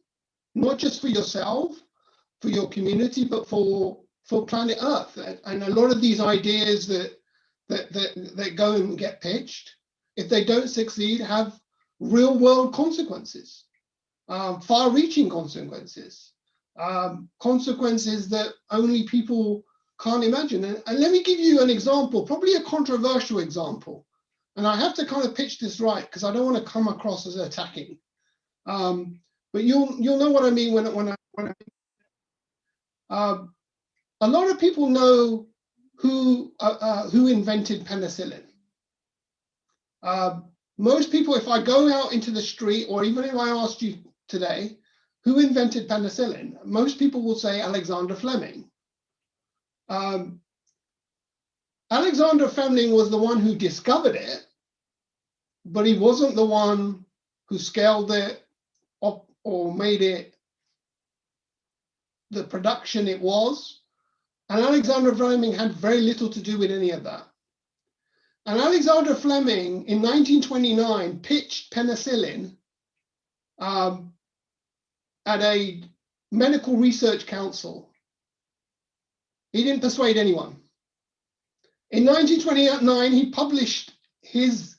not just for yourself, for your community, but for planet Earth. And a lot of these ideas that go and get pitched, if they don't succeed, have real-world consequences, far-reaching consequences, consequences that only people can't imagine. And let me give you an example, probably a controversial example. And I have to kind of pitch this right, because I don't want to come across as attacking. but you'll know what I mean when a lot of people know who invented penicillin. Most people, if I go out into the street, or even if I asked you today, who invented penicillin, most people will say Alexander Fleming. Alexander Fleming was the one who discovered it, but he wasn't the one who scaled it up or made it the production it was. And Alexander Fleming had very little to do with any of that. And Alexander Fleming in 1929 pitched penicillin at a medical research council. He didn't persuade anyone. In 1929, he published his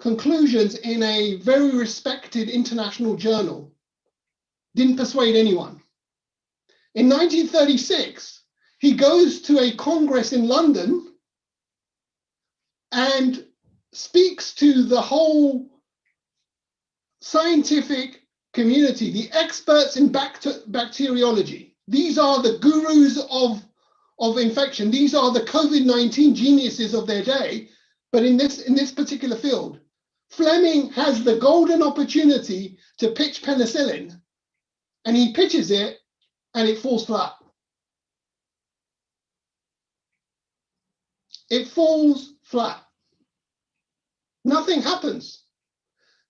conclusions in a very respected international journal. Didn't persuade anyone. In 1936, he goes to a congress in London and speaks to the whole scientific community, the experts in bacteriology. These are the gurus of infection. These are the COVID-19 geniuses of their day. But in this particular field, Fleming has the golden opportunity to pitch penicillin, and he pitches it and it falls flat. It falls flat. Nothing happens.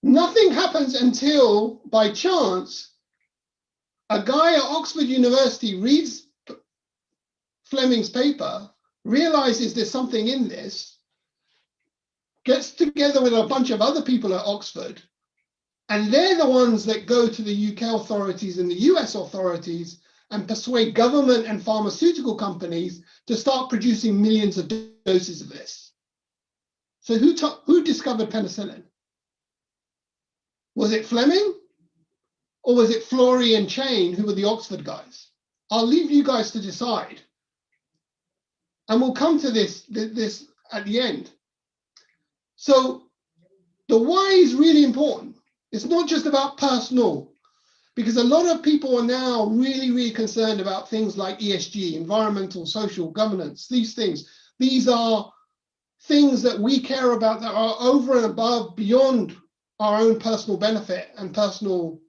Nothing happens until, by chance, a guy at Oxford University reads Fleming's paper, realizes there's something in this, gets together with a bunch of other people at Oxford, and they're the ones that go to the UK authorities and the US authorities and persuade government and pharmaceutical companies to start producing millions of doses of this. So who discovered penicillin? Was it Fleming? Or was it Florey and Chain, who were the Oxford guys? I'll leave you guys to decide. And we'll come to this at the end. So the why is really important. It's not just about personal, because a lot of people are now really, really concerned about things like ESG, environmental, social, governance, these things. These are things that we care about that are over and above, beyond our own personal benefit and personal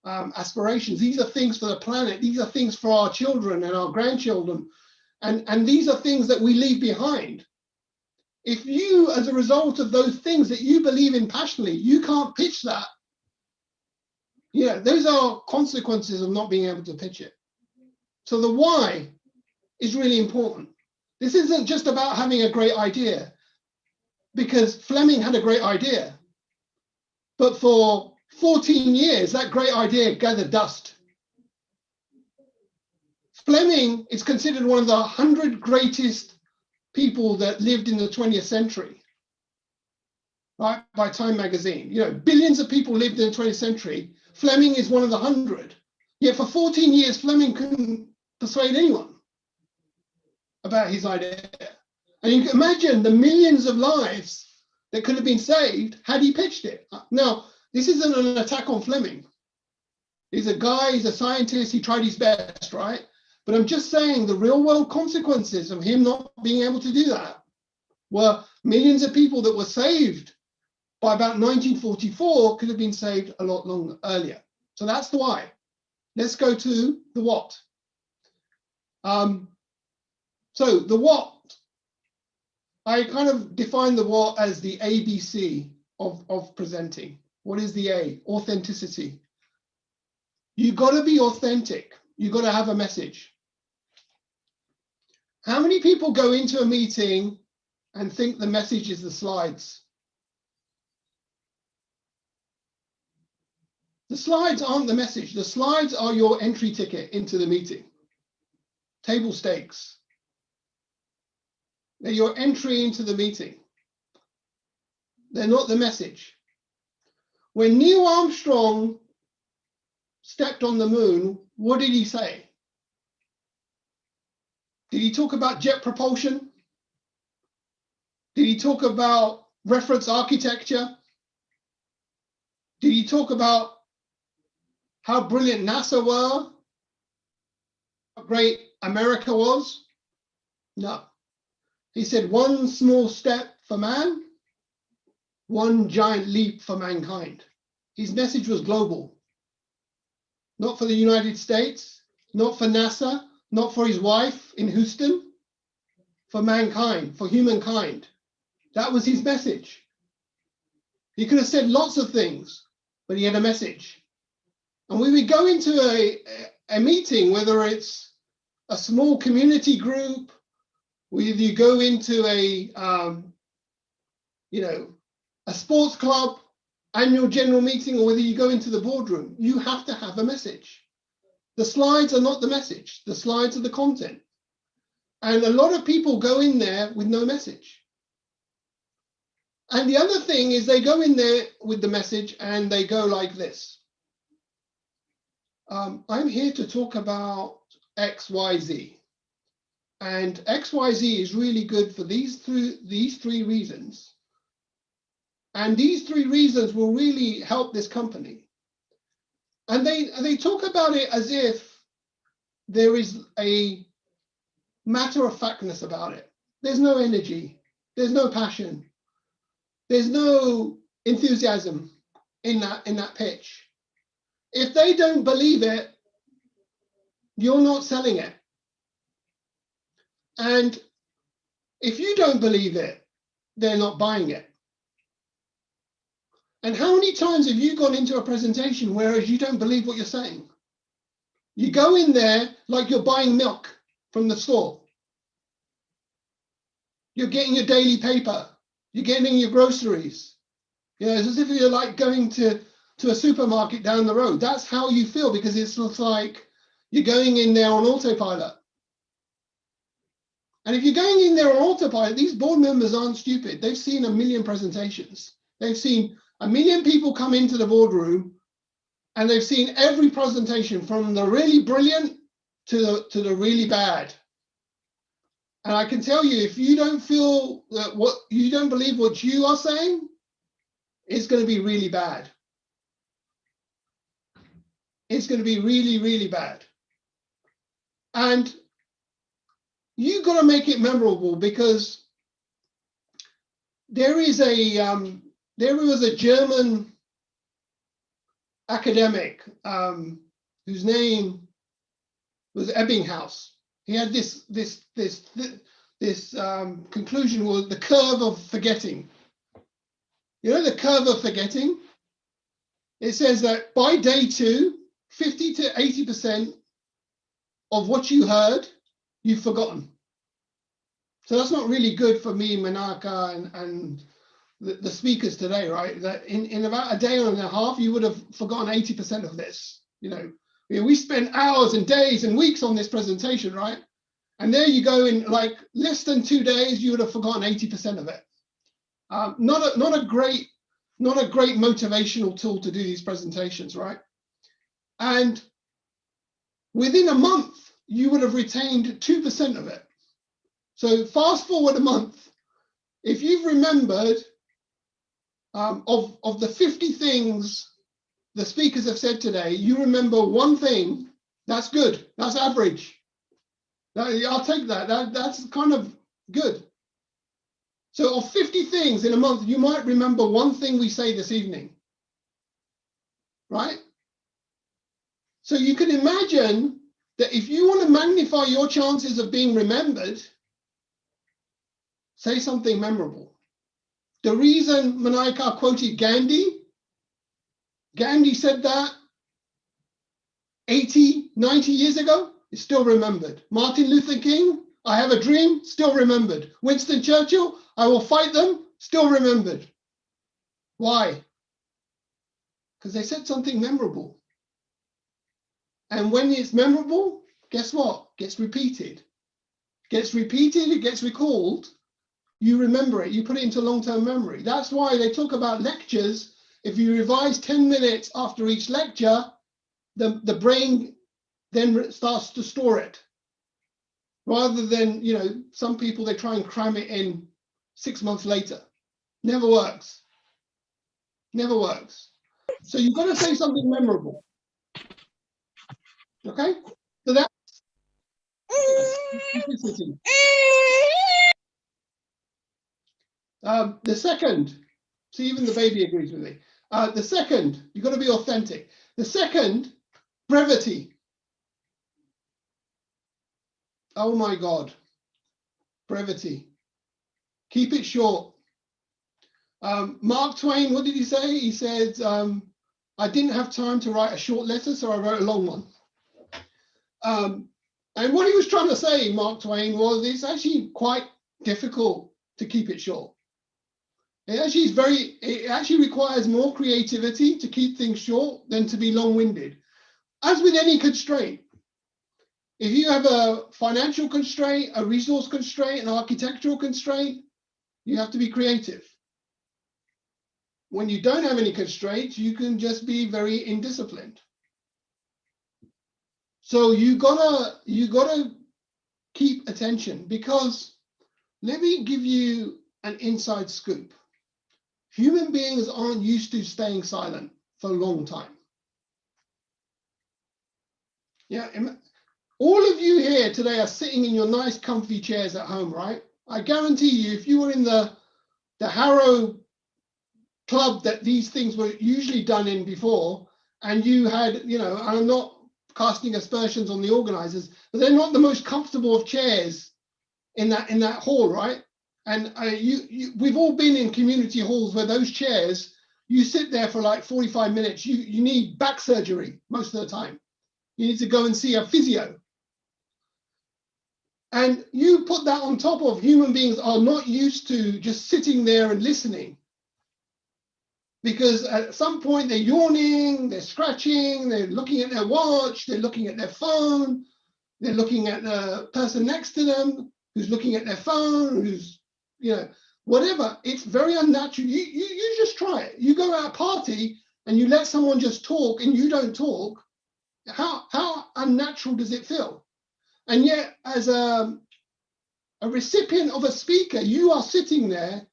aspirations. These are things for the planet. These are things for our children and our grandchildren. And these are things that we leave behind. If you, as a result of those things that you believe in passionately, you can't pitch that, those are consequences of not being able to pitch it. So the why is really important. This isn't just about having a great idea, because Fleming had a great idea. But for 14 years, that great idea gathered dust. Fleming is considered one of the 100 greatest people that lived in the 20th century, right? By Time magazine. Billions of people lived in the 20th century. Fleming is one of the 100. Yet for 14 years, Fleming couldn't persuade anyone about his idea. And you can imagine the millions of lives that could have been saved had he pitched it. Now, this isn't an attack on Fleming. He's a guy, he's a scientist, he tried his best, right? But I'm just saying the real world consequences of him not being able to do that were millions of people that were saved by about 1944 could have been saved a lot longer earlier. So that's the why. Let's go to the what. So the what, I kind of define the what as the ABC of presenting. What is the A? Authenticity. You got to be authentic. You got to have a message. How many people go into a meeting and think the message is the slides? The slides aren't the message. The slides are your entry ticket into the meeting. Table stakes. They're your entry into the meeting. They're not the message. When Neil Armstrong stepped on the moon, what did he say? Did he talk about jet propulsion? Did he talk about reference architecture? Did he talk about how brilliant NASA were, how great America was. No. He said, one small step for man, one giant leap for mankind. His message was global. Not for the United States, not for NASA, not for his wife in Houston, for mankind, for humankind. That was his message. He could have said lots of things, but he had a message. And when we go into a meeting, whether it's a small community group, whether you go into a sports club, annual general meeting, or whether you go into the boardroom, you have to have a message. The slides are not the message. The slides are the content. And a lot of people go in there with no message. And the other thing is they go in there with the message and they go like this. I'm here to talk about XYZ. And XYZ is really good for these three reasons. And these three reasons will really help this company. And they talk about it as if there is a matter of factness about it. There's no energy. There's no passion. There's no enthusiasm in that pitch. If they don't believe it, you're not selling it. And if you don't believe it, they're not buying it. And how many times have you gone into a presentation whereas you don't believe what you're saying? You go in there like you're buying milk from the store. You're getting your daily paper. You're getting your groceries. You know, it's as if you're like going to a supermarket down the road. That's how you feel, because it's like you're going in there on autopilot. And if you're going in there on autopilot, these board members aren't stupid. They've seen a million presentations. They've seen a million people come into the boardroom, and they've seen every presentation from the really brilliant to the really bad. And I can tell you, if you don't feel that you don't believe what you are saying, it's going to be really bad. It's going to be really, really bad. And you got to make it memorable, because there was a German academic whose name was Ebbinghaus. He had this conclusion, was the curve of forgetting. You know the curve of forgetting? It says that by day 2, 50 to 80% of what you heard, you've forgotten. So that's not really good for me, Manaka, and the speakers today, right? That in about a day and a half, you would have forgotten 80% of this. You know, we spent hours and days and weeks on this presentation, right? And there you go, in like less than 2 days, you would have forgotten 80% of it. Not a great motivational tool to do these presentations, right? And within a month, you would have retained 2% of it. So fast forward a month, if you've remembered of the 50 things the speakers have said today, you remember one thing, that's good, that's average. I'll take that. That's kind of good. So of 50 things in a month, you might remember one thing we say this evening, right? So you can imagine that if you want to magnify your chances of being remembered, say something memorable. The reason Manayaka quoted Gandhi said that 80, 90 years ago, is still remembered. Martin Luther King, I have a dream, still remembered. Winston Churchill, I will fight them, still remembered. Why? Because they said something memorable. And when it's memorable, guess what? Gets repeated. Gets repeated, it gets recalled. You remember it, you put it into long-term memory. That's why they talk about lectures. If you revise 10 minutes after each lecture, the brain then starts to store it. Rather than, you know, some people, they try and cram it in 6 months later. Never works. Never works. So you've got to say something memorable. Okay, so that's the second. See, even the baby agrees with me. The second, you've got to be authentic. The second, brevity. Oh my God, brevity. Keep it short. Mark Twain, what did he say? He said, I didn't have time to write a short letter, so I wrote a long one. And what he was trying to say, Mark Twain, was it's actually quite difficult to keep it short. It actually requires more creativity to keep things short than to be long-winded. As with any constraint, if you have a financial constraint, a resource constraint, an architectural constraint, you have to be creative. When you don't have any constraints, you can just be very indisciplined. So you gotta keep attention, because let me give you an inside scoop. Human beings aren't used to staying silent for a long time. Yeah, all of you here today are sitting in your nice comfy chairs at home, right? I guarantee you, if you were in the Harrow club that these things were usually done in before, and you had, I'm not casting aspersions on the organizers, but they're not the most comfortable of chairs in that hall, right? And we've all been in community halls where those chairs, you sit there for like 45 minutes. You need back surgery most of the time. You need to go and see a physio. And you put that on top of human beings are not used to just sitting there and listening. Because at some point they're yawning, they're scratching, they're looking at their watch, they're looking at their phone, they're looking at the person next to them who's looking at their phone, who's, whatever. It's very unnatural. You just try it. You go at a party and you let someone just talk and you don't talk. How unnatural does it feel? And yet, as a recipient of a speaker, you are sitting there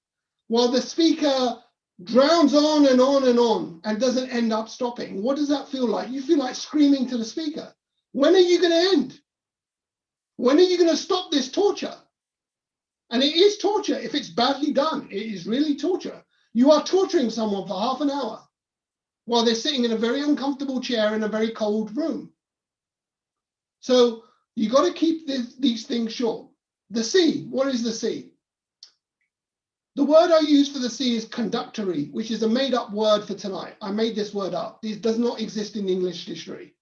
while the speaker drowns on and on and on and doesn't end up stopping. What does that feel like? You feel like screaming to the speaker. When are you going to end? When are you going to stop this torture? And it is torture if it's badly done. It is really torture. You are torturing someone for half an hour while they're sitting in a very uncomfortable chair in a very cold room. So you got to keep these things short. The C, what is the C? The word I use for the C is conductory, which is a made-up word for tonight. I made this word up. This does not exist in the English dictionary.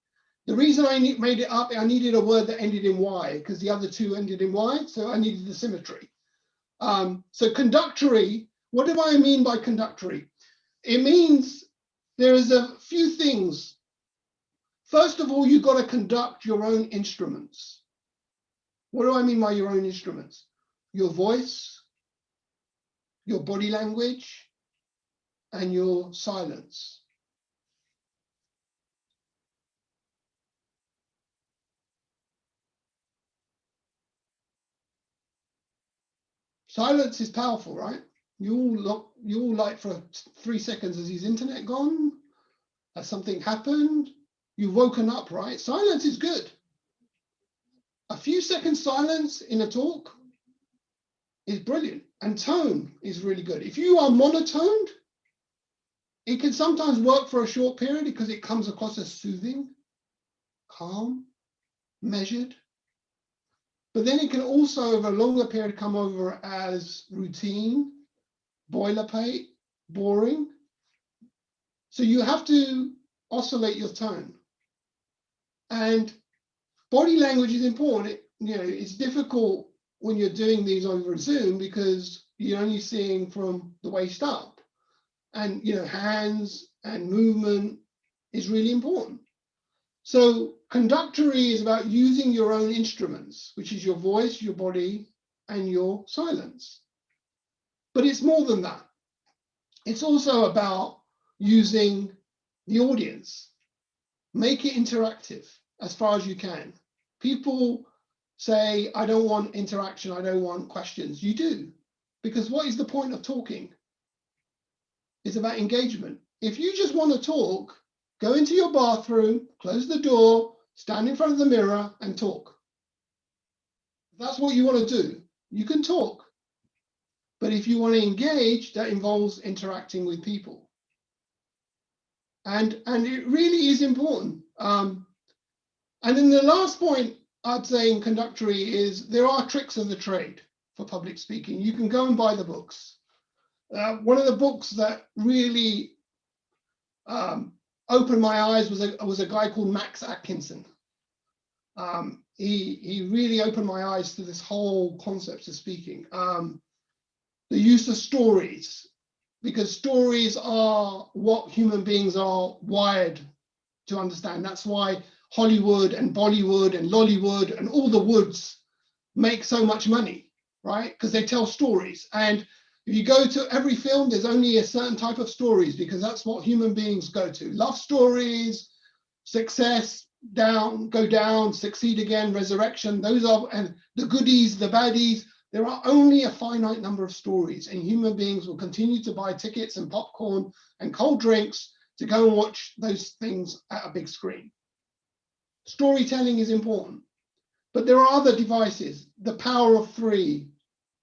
The reason I made it up, I needed a word that ended in Y, because the other two ended in Y, so I needed the symmetry. So conductory, what do I mean by conductory? It means there is a few things. First of all, you've got to conduct your own instruments. What do I mean by your own instruments? Your voice, your body language, and your silence. Silence is powerful, right? You all like for 3 seconds, has his internet gone? Has something happened? You've woken up, right? Silence is good. A few seconds silence in a talk is brilliant. And tone is really good. If you are monotoned, it can sometimes work for a short period because it comes across as soothing, calm, measured. But then it can also, over a longer period, come over as routine, boilerplate, boring. So you have to oscillate your tone. And body language is important. It's difficult when you're doing these over Zoom because you're only seeing from the waist up. And hands and movement is really important. So conductory is about using your own instruments, which is your voice, your body, and your silence. But it's more than that. It's also about using the audience. Make it interactive as far as you can. People say, I don't want interaction, I don't want questions. You do, because what is the point of talking? It's about engagement. If you just want to talk, go into your bathroom, close the door, stand in front of the mirror and talk. If that's what you want to do, you can talk. But if you want to engage, that involves interacting with people. And it really is important. And then the last point I'd say in conductory is there are tricks of the trade for public speaking. You can go and buy the books. One of the books that really opened my eyes was a guy called Max Atkinson. He really opened my eyes to this whole concept of speaking. The use of stories, because stories are what human beings are wired to understand. That's why Hollywood and Bollywood and Lollywood and all the woods make so much money, right? Because they tell stories. And if you go to every film, there's only a certain type of stories, because that's what human beings go to. Love stories, success, go down, succeed again, resurrection. Those are, and the goodies, the baddies. There are only a finite number of stories, and human beings will continue to buy tickets and popcorn and cold drinks to go and watch those things at a big screen. Storytelling is important, but there are other devices, the power of three,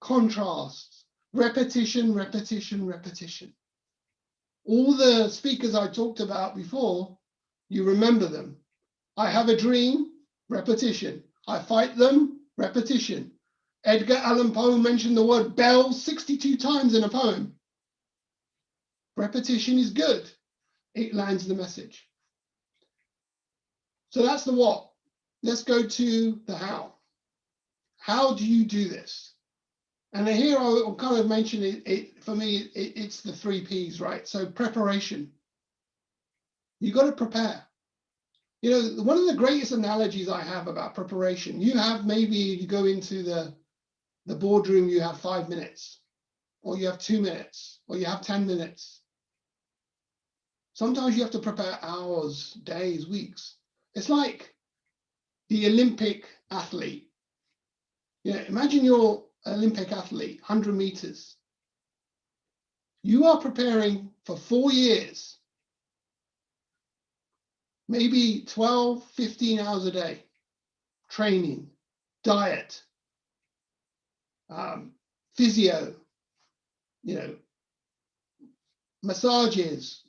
contrasts, repetition, repetition, repetition. All the speakers I talked about before, you remember them. I have a dream, repetition. I fight them, repetition. Edgar Allan Poe mentioned the word bell 62 times in a poem. Repetition is good. It lands the message. So that's the what. Let's go to the how. How do you do this? And here I'll kind of mention it for me, it's the 3 Ps, right? So preparation. You got to prepare. You know, one of the greatest analogies I have about preparation, you have, maybe you go into the boardroom, you have 5 minutes, or you have 2 minutes, or you have 10 minutes. Sometimes you have to prepare hours, days, weeks. It's like the Olympic athlete. You know, imagine you're an Olympic athlete, 100 meters. You are preparing for 4 years, maybe 12, 15 hours a day, training, diet, physio, you know, massages,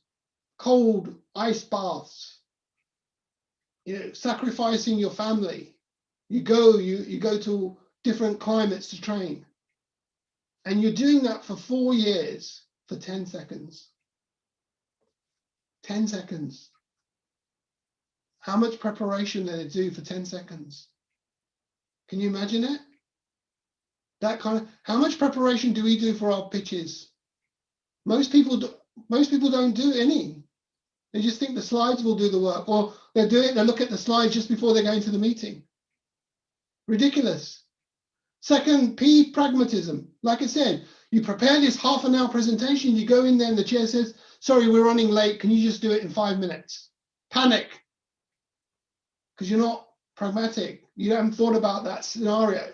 cold ice baths, you know, sacrificing your family. You go to different climates to train. And you're doing that for 4 years for 10 seconds. 10 seconds. How much preparation did it do for 10 seconds? Can you imagine it? That kind of, how much preparation do we do for our pitches? Most people don't do any. They just think the slides will do the work, or they look at the slides just before they go into the meeting. Ridiculous. Second P, pragmatism. Like I said, you prepare this half-an-hour presentation, you go in there and the chair says, sorry, we're running late, can you just do it in 5 minutes? Panic, because you're not pragmatic. You haven't thought about that scenario.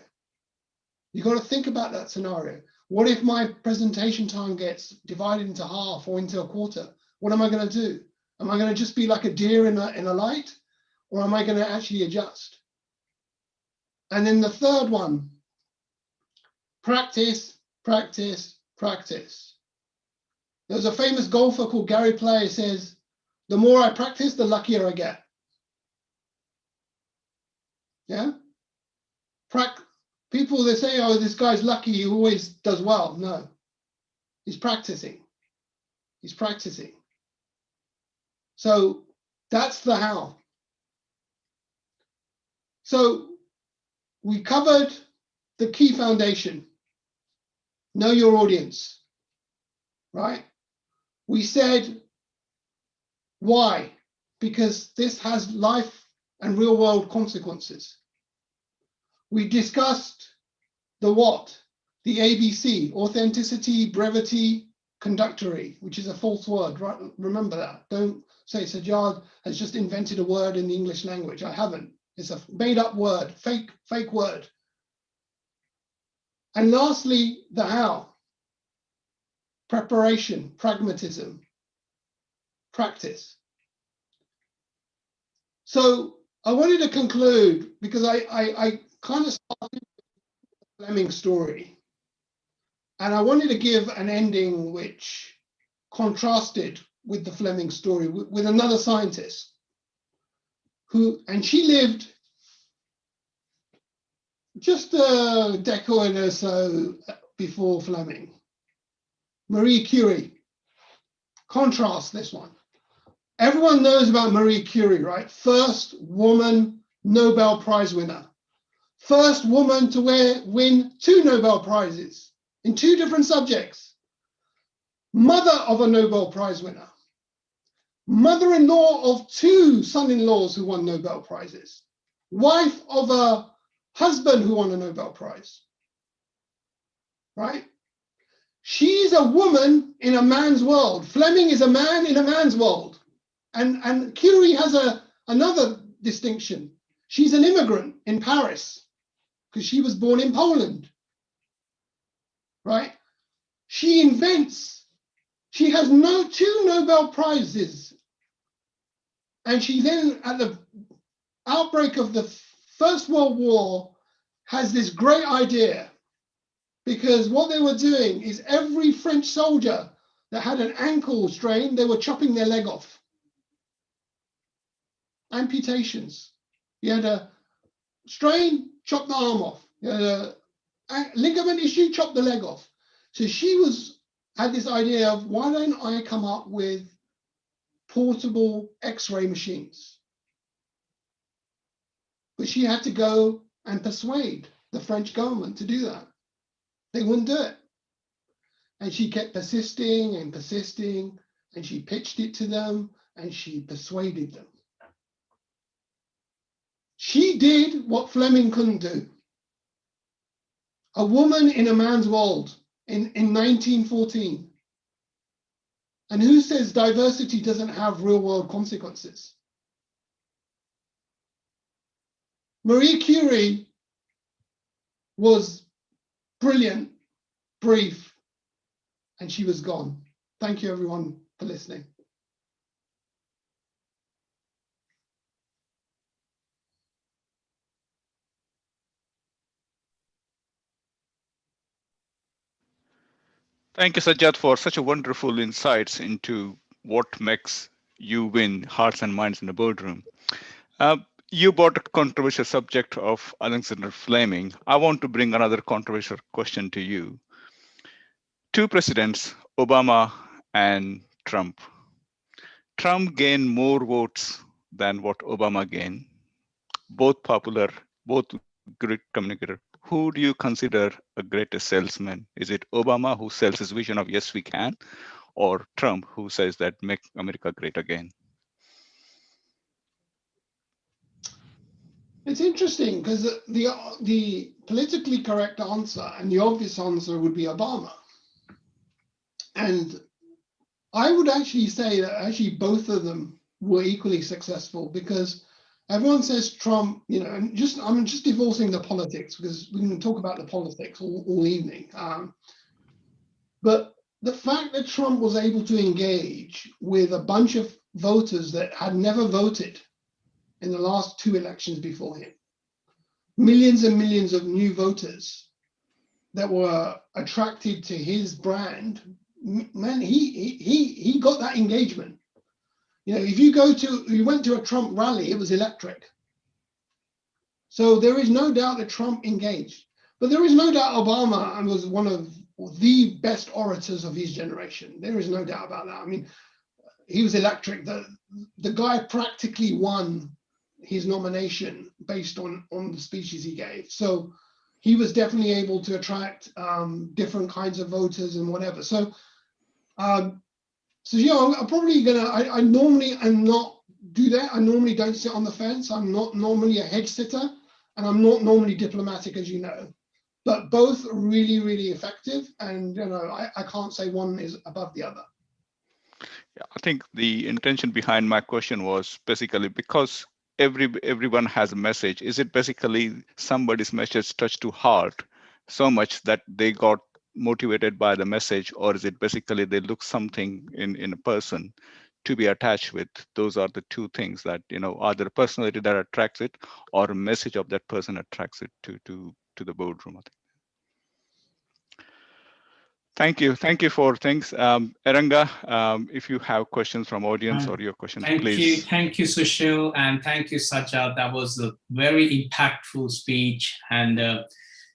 You got to think about that scenario. What if my presentation time gets divided into half or into a quarter? What am I going to do? Am I going to just be like a deer in a light, or am I going to actually adjust? And then the third one, practice, practice, practice. There's a famous golfer called Gary Player who says, the more I practice, the luckier I get. Yeah? People, they say, oh, this guy's lucky, he always does well. No, he's practicing. He's practicing. So that's the how. So we covered the key foundation. Know your audience, right? We said why? Because this has life and real world consequences. We discussed the what, the ABC, authenticity, brevity, conductory, which is a false word, right? Remember that. Don't say Sajjad has just invented a word in the English language. I haven't. It's a made up word, fake word. And lastly, the how. Preparation, pragmatism, practice. So I wanted to conclude because I kind of started the Fleming story, and I wanted to give an ending which contrasted with the Fleming story with another scientist and she lived just a decade or so before Fleming. Marie Curie. Contrast this one. Everyone knows about Marie Curie, right? First woman Nobel Prize winner. First woman to win 2 Nobel Prizes in 2 different subjects. Mother of a Nobel Prize winner. Mother-in-law of 2 son-in-laws who won Nobel Prizes. Wife of a husband who won a Nobel Prize. Right? She's a woman in a man's world. Fleming is a man in a man's world. And Curie has another distinction. She's an immigrant in Paris because she was born in Poland. Right? She invents. She has 2 Nobel Prizes. And she then, at the outbreak of the First World War, has this great idea. Because what they were doing is every French soldier that had an ankle strain, they were chopping their leg off. Amputations. You had a strain, chop the arm off. You had a ligament issue, chop the leg off. So she had this idea of, why don't I come up with portable X-ray machines? But she had to go and persuade the French government to do that. They wouldn't do it. And she kept persisting and persisting, and she pitched it to them, and she persuaded them. She did what Fleming couldn't do. A woman in a man's world in 1914. And who says diversity doesn't have real-world consequences? Marie Curie was brilliant, brief, and she was gone. Thank you, everyone, for listening. Thank you, Sajjad, for such a wonderful insights into what makes you win hearts and minds in the boardroom. You brought a controversial subject of Alexander Fleming. I want to bring another controversial question to you. 2 presidents, Obama and Trump. Trump gained more votes than what Obama gained. Both popular, both great communicator. Who do you consider a greatest salesman? Is it Obama, who sells his vision of yes, we can, or Trump, who says that make America great again? It's interesting because the politically correct answer and the obvious answer would be Obama. And I would actually say that actually both of them were equally successful, because everyone says Trump, you know, and I'm just divorcing the politics because we can talk about the politics all evening. But the fact that Trump was able to engage with a bunch of voters that had never voted in the last 2 elections before him, millions and millions of new voters that were attracted to his brand, man, he got that engagement. You know, if you went to a Trump rally, it was electric. So there is no doubt that Trump engaged, but there is no doubt Obama was one of the best orators of his generation. There is no doubt about that. I mean, he was electric. The guy practically won his nomination based on the speeches he gave. So he was definitely able to attract different kinds of voters and whatever. So, you know, I'm probably I normally am not do that. I normally don't sit on the fence. I'm not normally a hedge sitter, and I'm not normally diplomatic, as you know. But both are really, really effective, and you know, I can't say one is above the other. Yeah, I think the intention behind my question was basically because everyone has a message. Is it basically somebody's message touched to heart so much that they got motivated by the message, or is it basically they look something in a person to be attached with. Those are the two things that, either a personality that attracts it or a message of that person attracts it to the boardroom. I think. Thank you for things. Eranga, if you have questions from audience or your questions, please. Thank you, Sushil, and thank you, Sajjad. That was a very impactful speech, and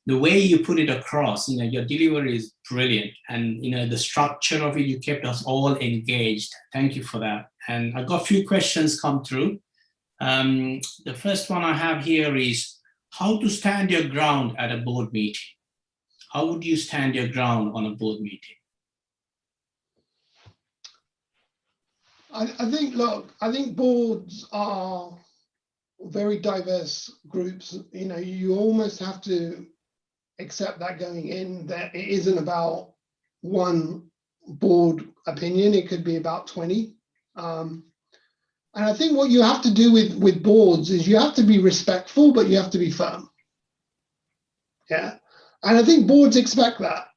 the way you put it across, your delivery is brilliant, and the structure of it, you kept us all engaged. Thank you for that. And I got a few questions come through. The first one I have here is how to stand your ground at a board meeting. How would you stand your ground on a board meeting? I think boards are very diverse groups. You almost have to accept that going in, that it isn't about one board opinion. It could be about 20. And I think what you have to do with boards is you have to be respectful, but you have to be firm. Yeah. And I think boards expect that.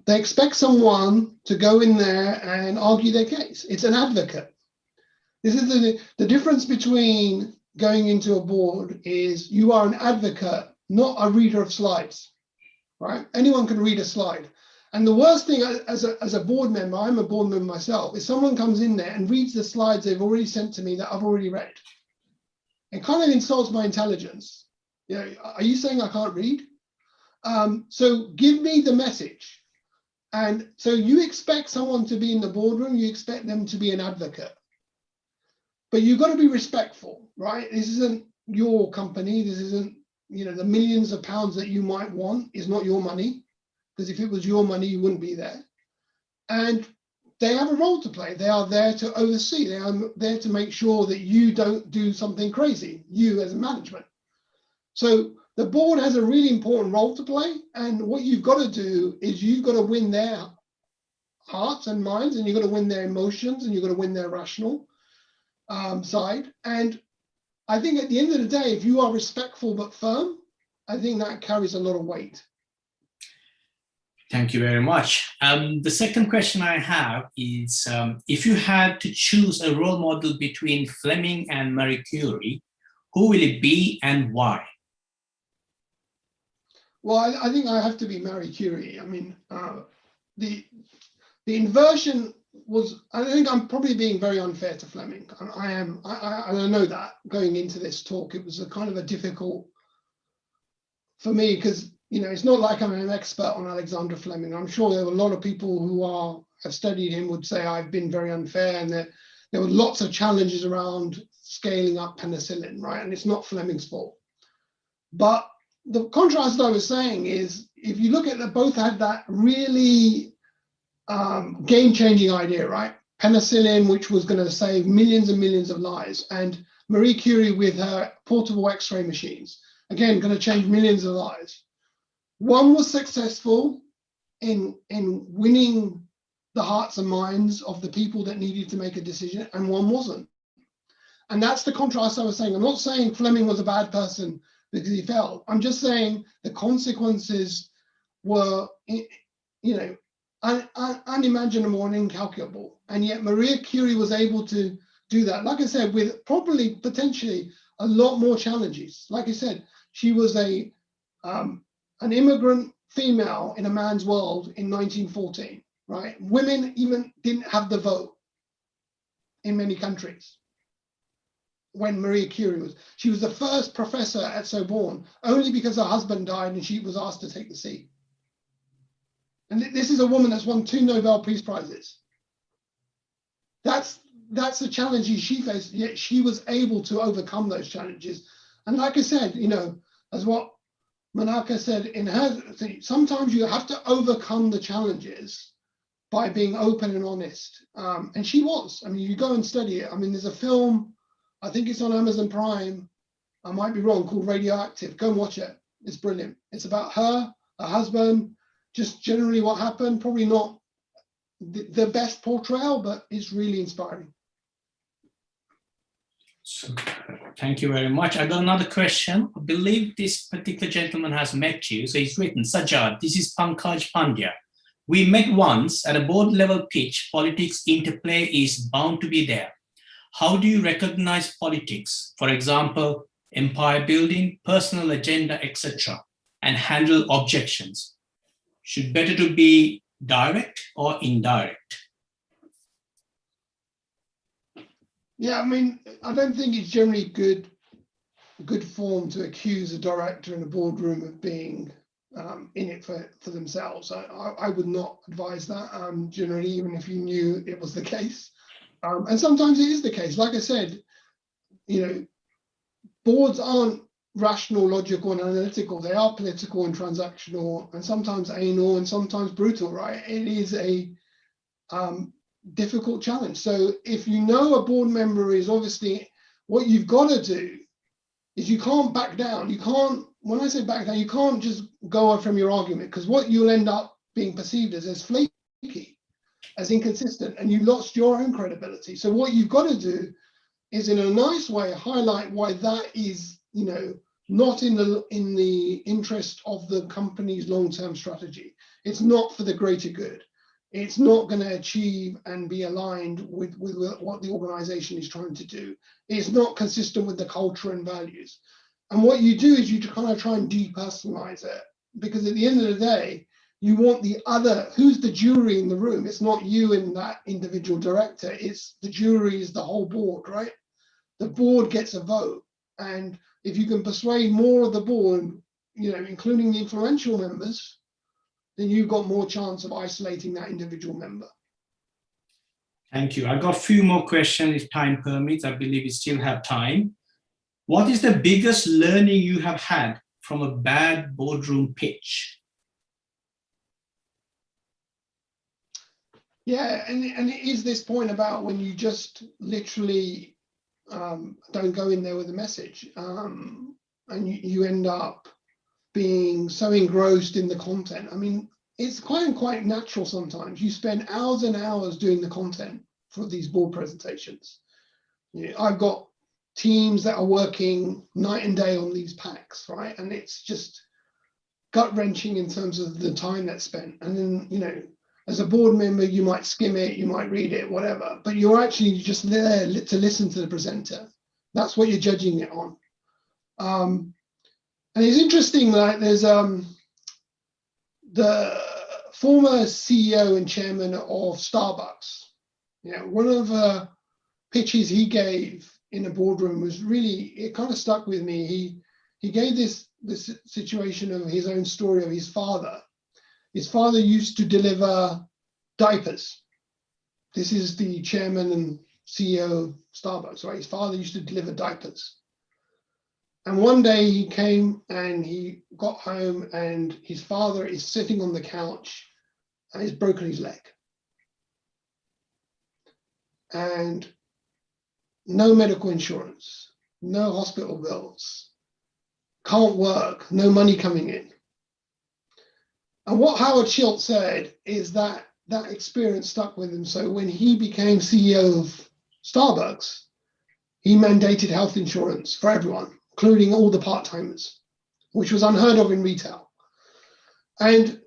They expect someone to go in there and argue their case. It's an advocate. This is the difference between going into a board is you are an advocate, not a reader of slides, right? Anyone can read a slide. And the worst thing as a board member, I'm a board member myself, is someone comes in there and reads the slides they've already sent to me that I've already read. It kind of insults my intelligence. Are you saying I can't read? So give me the message. And so you expect someone to be in the boardroom, you expect them to be an advocate. But you've got to be respectful, right? This isn't your company. This isn't, the millions of pounds that you might want is not your money. Because if it was your money, you wouldn't be there. And they have a role to play. They are there to oversee. They are there to make sure that you don't do something crazy, you as a management. So the board has a really important role to play. And what you've got to do is you've got to win their hearts and minds, and you've got to win their emotions, and you've got to win their rational side. And I think at the end of the day, if you are respectful but firm, I think that carries a lot of weight. Thank you very much. The second question I have is, if you had to choose a role model between Fleming and Marie Curie, who will it be and why? Well, I think I have to be Marie Curie. I mean, the inversion was, I think I'm probably being very unfair to Fleming. I know that going into this talk, it was a kind of a difficult for me because, it's not like I'm an expert on Alexander Fleming. I'm sure there were a lot of people who have studied him would say I've been very unfair, and there were lots of challenges around scaling up penicillin, right? And it's not Fleming's fault. But the contrast I was saying is, if you look at them, both had that really game-changing idea, right? Penicillin, which was going to save millions and millions of lives, and Marie Curie with her portable X-ray machines, again, going to change millions of lives. One was successful in winning the hearts and minds of the people that needed to make a decision, and one wasn't. And that's the contrast I was saying. I'm not saying Fleming was a bad person because he failed. I'm just saying the consequences were, unimaginable and incalculable. And yet Marie Curie was able to do that, like I said, with probably potentially a lot more challenges. Like I said, she was an immigrant female in a man's world in 1914, right? Women even didn't have the vote in many countries when Marie Curie she was the first professor at Sorbonne, only because her husband died and she was asked to take the seat. And this is a woman that's won 2 Nobel Peace Prizes. That's the challenges she faced, yet she was able to overcome those challenges. And like I said, as what Manaka said in her thing, sometimes you have to overcome the challenges by being open and honest. And she was. I mean, you go and study it. I mean, there's a film, I think it's on Amazon Prime, I might be wrong, called Radioactive. Go and watch it. It's brilliant. It's about her husband, just generally what happened. Probably not the best portrayal, but it's really inspiring. So, thank you very much. I got another question. I believe this particular gentleman has met you. So he's written, Sajjad, this is Pankaj Pandya. We met once at a board level pitch. Politics interplay is bound to be there. How do you recognize politics, for example, empire building, personal agenda, etc., and handle objections? Should better to be direct or indirect? Yeah, I mean, I don't think it's generally good form to accuse a director in a boardroom of being in it for themselves. I would not advise that generally, even if you knew it was the case. And sometimes it is the case. Like I said, boards aren't rational, logical, and analytical. They are political and transactional, and sometimes anal, and sometimes brutal, right? It is a difficult challenge. So if you know a board member is obviously, what you've got to do is you can't back down. You can't, when I say back down, you can't just go on from your argument, because what you'll end up being perceived as flaky, as inconsistent, and you lost your own credibility. So what you've got to do is, in a nice way, highlight why that is, not in the interest of the company's long-term strategy. It's not for the greater good. It's not going to achieve and be aligned with what the organization is trying to do. It's not consistent with the culture and values. And what you do is you kind of try and depersonalize it, because at the end of the day, you want the other, who's the jury in the room? It's not you and that individual director. It's the jury, is the whole board, right? The board gets a vote. And if you can persuade more of the board, including the influential members, then you've got more chance of isolating that individual member. Thank you. I've got a few more questions if time permits. I believe we still have time. What is the biggest learning you have had from a bad boardroom pitch? Yeah, and it is this point about when you just literally don't go in there with a message, and you end up being so engrossed in the content. I mean, it's quite natural sometimes. You spend hours and hours doing the content for these board presentations. I've got teams that are working night and day on these packs, right? And it's just gut-wrenching in terms of the time that's spent. And then, as a board member, you might skim it, you might read it, whatever, but you're actually just there to listen to the presenter. That's what you're judging it on. And it's interesting, like there's the former CEO and chairman of Starbucks. One of the pitches he gave in a boardroom was really, it kind of stuck with me. He gave this situation of his own story of his father. His father used to deliver diapers. This is the chairman and CEO of Starbucks, right? His father used to deliver diapers. And one day he came and he got home and his father is sitting on the couch and he's broken his leg. And no medical insurance, no hospital bills, can't work, no money coming in. And what Howard Schultz said is that experience stuck with him. So when he became CEO of Starbucks, he mandated health insurance for everyone, including all the part-timers, which was unheard of in retail. And,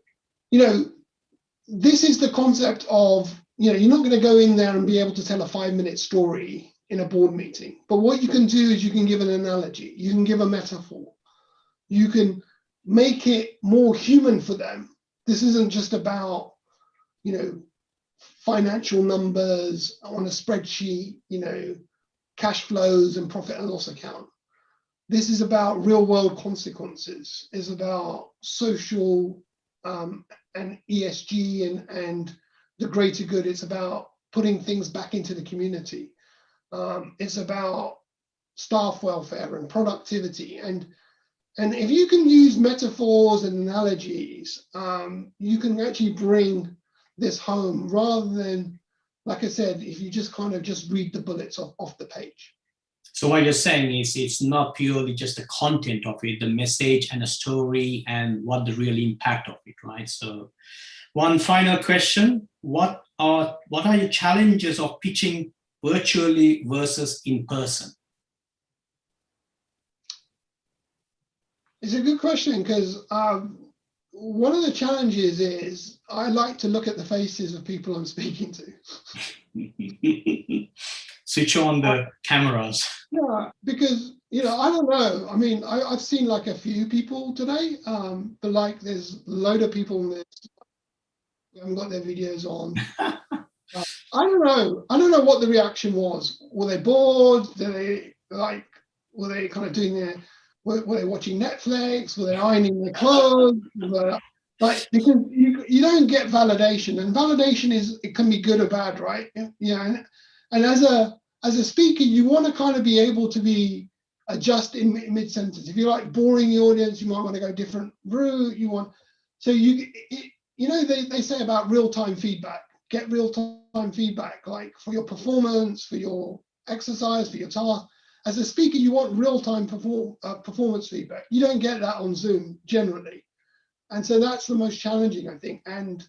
this is the concept of, you're not going to go in there and be able to tell a 5-minute story in a board meeting. But what you can do is you can give an analogy, you can give a metaphor, you can make it more human for them. This isn't just about, financial numbers on a spreadsheet, cash flows and profit and loss account. This is about real world consequences. It's about social and ESG and the greater good. It's about putting things back into the community. It's about staff welfare and productivity. And if you can use metaphors and analogies, you can actually bring this home rather than, like I said, if you just kind of just read the bullets off the page. So what you're saying is it's not purely just the content of it, the message and the story and what the real impact of it, right? So one final question, what are your challenges of pitching virtually versus in person? It's a good question because one of the challenges is I like to look at the faces of people I'm speaking to. Switch on the cameras. Yeah, because, you know, I don't know. I mean, I've seen like a few people today, but like there's a load of people that haven't got their videos on. I don't know. I don't know what the reaction was. Were they bored? Were they kind of doing were they watching Netflix? Were they ironing their clothes? Like, because you don't get validation, and validation it can be good or bad, right? Yeah, and as a speaker, you want to kind of be able to adjust in mid sentence. If you're like boring the audience, you might want to go a different route. They say about real time feedback. Get real time feedback, like for your performance, for your exercise, for your task. As a speaker, you want real time performance feedback. You don't get that on Zoom generally. And so that's the most challenging, I think. And,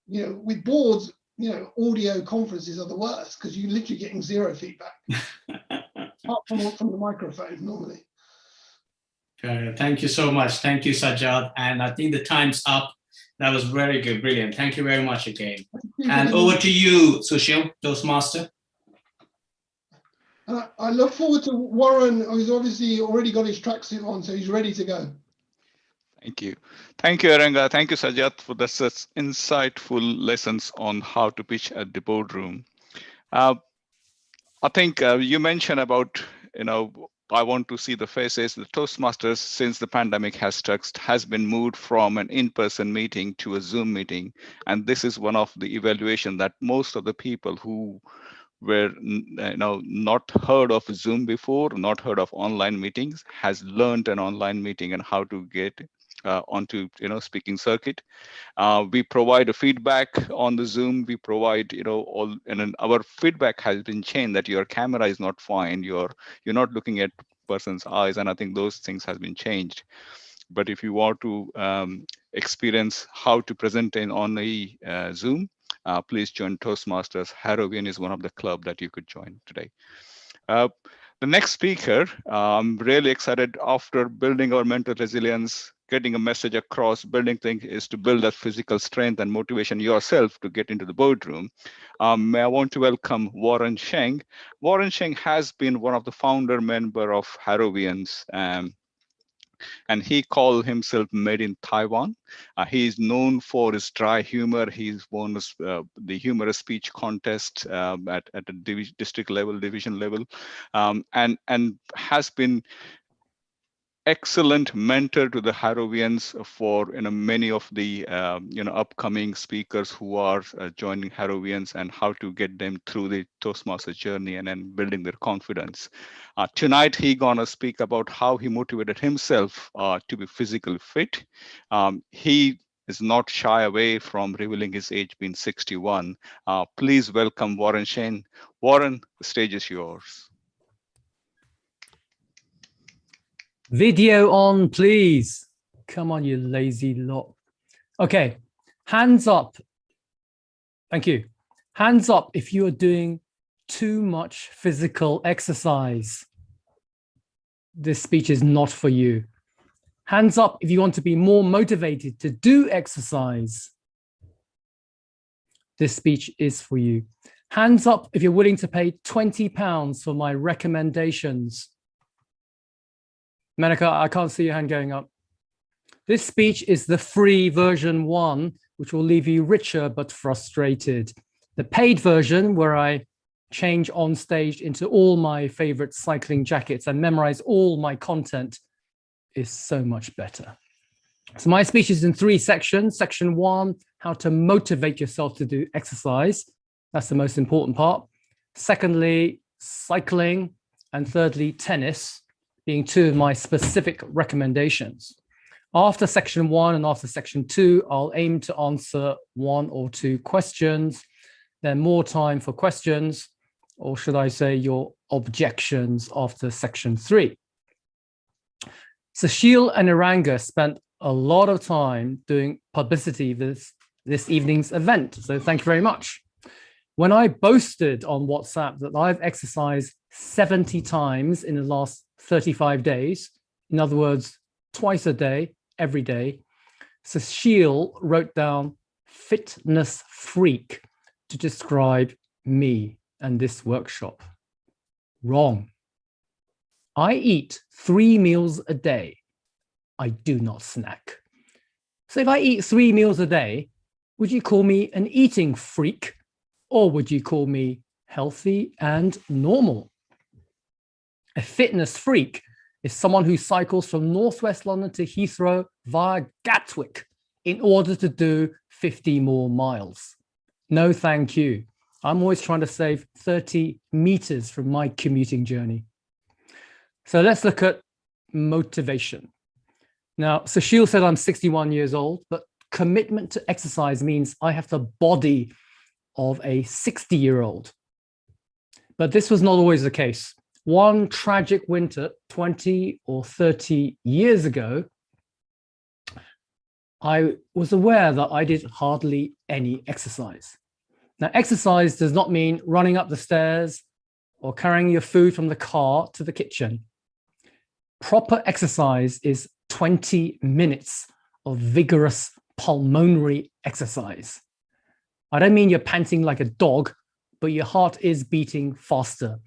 you know, with boards, you know, audio conferences are the worst because you're literally getting zero feedback apart from the microphone normally. Thank you so much. Thank you, Sajjad. And I think the time's up. That was very good. Brilliant. Thank you very much again. And over to you, Sushil, Toastmaster. I look forward to Warren, who's obviously already got his tracksuit on, so he's ready to go. Thank you. Thank you, Aranga. Thank you, Sajjad, for the such insightful lessons on how to pitch at the boardroom. I think you mentioned about, you know, I want to see the faces. The Toastmasters, since the pandemic has been moved from an in-person meeting to a Zoom meeting. And this is one of the evaluation that most of the people who were not heard of Zoom before, not heard of online meetings, has learned an online meeting and how to get onto speaking circuit. We provide a feedback on the Zoom. We provide all, and then our feedback has been changed that your camera is not fine. You're not looking at person's eyes, and I think those things has been changed. But if you want to experience how to present on a Zoom, please join Toastmasters. Harrovian is one of the club that you could join today. The next speaker, I'm really excited. After building our mental resilience, getting a message across, building things is to build that physical strength and motivation yourself to get into the boardroom. I want to welcome Warren Sheng. Warren Sheng has been one of the founder member of Harrovians. And he called himself Made in Taiwan. He is known for his dry humor. He's won the humorous speech contest at the district level, division level, and has been excellent mentor to the Harrovians for many of the upcoming speakers who are joining Harrovians, and how to get them through the Toastmaster journey and then building their confidence. Tonight he gonna speak about how he motivated himself to be physically fit. He is not shy away from revealing his age being 61. Please welcome Warren Sheng. Warren, the stage is yours. Video on, please. Come on, you lazy lot. Okay, hands up. Thank you. Hands up if you are doing too much physical exercise. This speech is not for you. Hands up if you want to be more motivated to do exercise. This speech is for you. Hands up if you're willing to pay £20 for my recommendations. Manika, I can't see your hand going up. This speech is the free version 1, which will leave you richer but frustrated. The paid version, where I change on stage into all my favorite cycling jackets and memorize all my content, is so much better. So my speech is in 3 sections. Section 1, how to motivate yourself to do exercise. That's the most important part. Secondly, cycling. And thirdly, tennis, being 2 of my specific recommendations. After section 1 and after section 2, I'll aim to answer 1 or 2 questions. Then more time for questions, or should I say your objections, after section 3. Sushil and Aranga spent a lot of time doing publicity this evening's event, so thank you very much. When I boasted on WhatsApp that I've exercised 70 times in the last 35 days, in other words, twice a day, every day, Cecile wrote down fitness freak to describe me and this workshop. Wrong. I eat 3 meals a day. I do not snack. So if I eat 3 meals a day, would you call me an eating freak, or would you call me healthy and normal? A fitness freak is someone who cycles from Northwest London to Heathrow via Gatwick in order to do 50 more miles. No, thank you. I'm always trying to save 30 meters from my commuting journey. So let's look at motivation. Now, Sushil said I'm 61 years old, but commitment to exercise means I have the body of a 60-year-old. But this was not always the case. One tragic winter 20 or 30 years ago, I was aware that I did hardly any exercise. Now, exercise does not mean running up the stairs or carrying your food from the car to the kitchen. Proper exercise is 20 minutes of vigorous pulmonary exercise. I don't mean you're panting like a dog, but your heart is beating faster.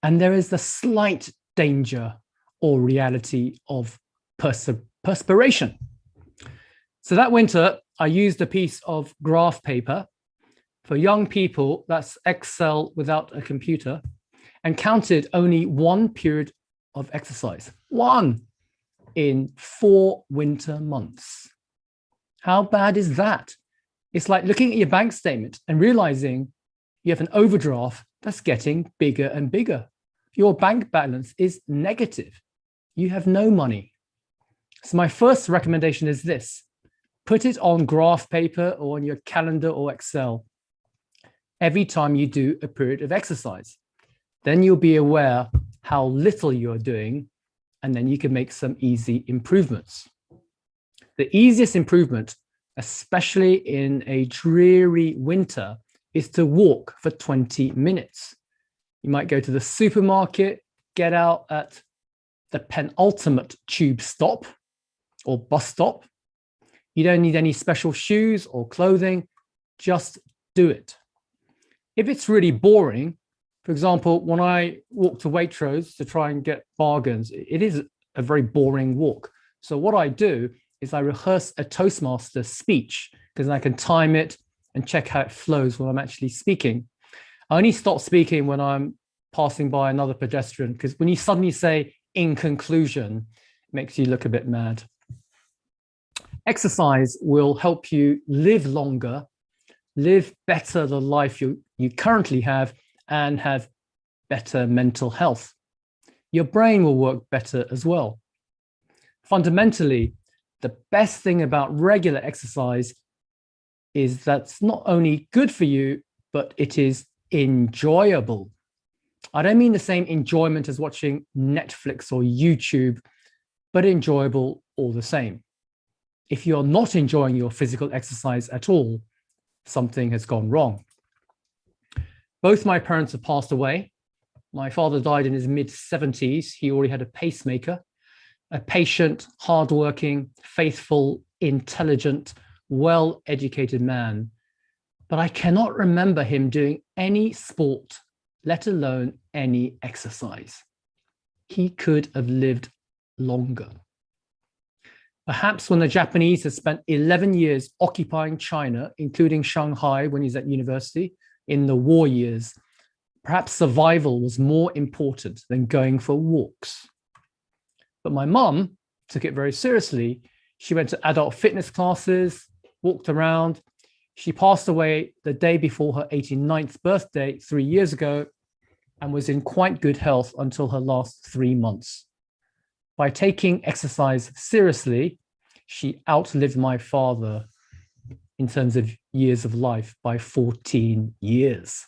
And there is the slight danger or reality of perspiration. So that winter, I used a piece of graph paper. For young people, that's Excel without a computer, and counted only one period of exercise, one in 4 winter months. How bad is that? It's like looking at your bank statement and realizing you have an overdraft that's getting bigger and bigger. Your bank balance is negative. You have no money. So my first recommendation is this: put it on graph paper or on your calendar or Excel every time you do a period of exercise. Then you'll be aware how little you're doing, and then you can make some easy improvements. The easiest improvement, especially in a dreary winter, is to walk for 20 minutes. You might go to the supermarket, get out at the penultimate tube stop or bus stop. You don't need any special shoes or clothing, just do it. If it's really boring, for example, when I walk to Waitrose to try and get bargains, it is a very boring walk. So what I do is I rehearse a Toastmaster speech, because I can time it and check how it flows when I'm actually speaking. I only stop speaking when I'm passing by another pedestrian, because when you suddenly say "in conclusion," it makes you look a bit mad. Exercise will help you live longer, live better the life you currently have, and have better mental health. Your brain will work better as well. Fundamentally, the best thing about regular exercise is that's not only good for you, but it is enjoyable. I don't mean the same enjoyment as watching Netflix or YouTube, but enjoyable all the same. If you're not enjoying your physical exercise at all, something has gone wrong. Both my parents have passed away. My father died in his mid-70s. He already had a pacemaker. A patient, hardworking, faithful, intelligent, well-educated man. But I cannot remember him doing any sport, let alone any exercise. He could have lived longer. Perhaps when the Japanese had spent 11 years occupying China, including Shanghai when he's at university, in the war years, perhaps survival was more important than going for walks. But my mum took it very seriously. She went to adult fitness classes, walked around. She passed away the day before her 89th birthday 3 years ago, and was in quite good health until her last 3 months. By taking exercise seriously, she outlived my father in terms of years of life by 14 years.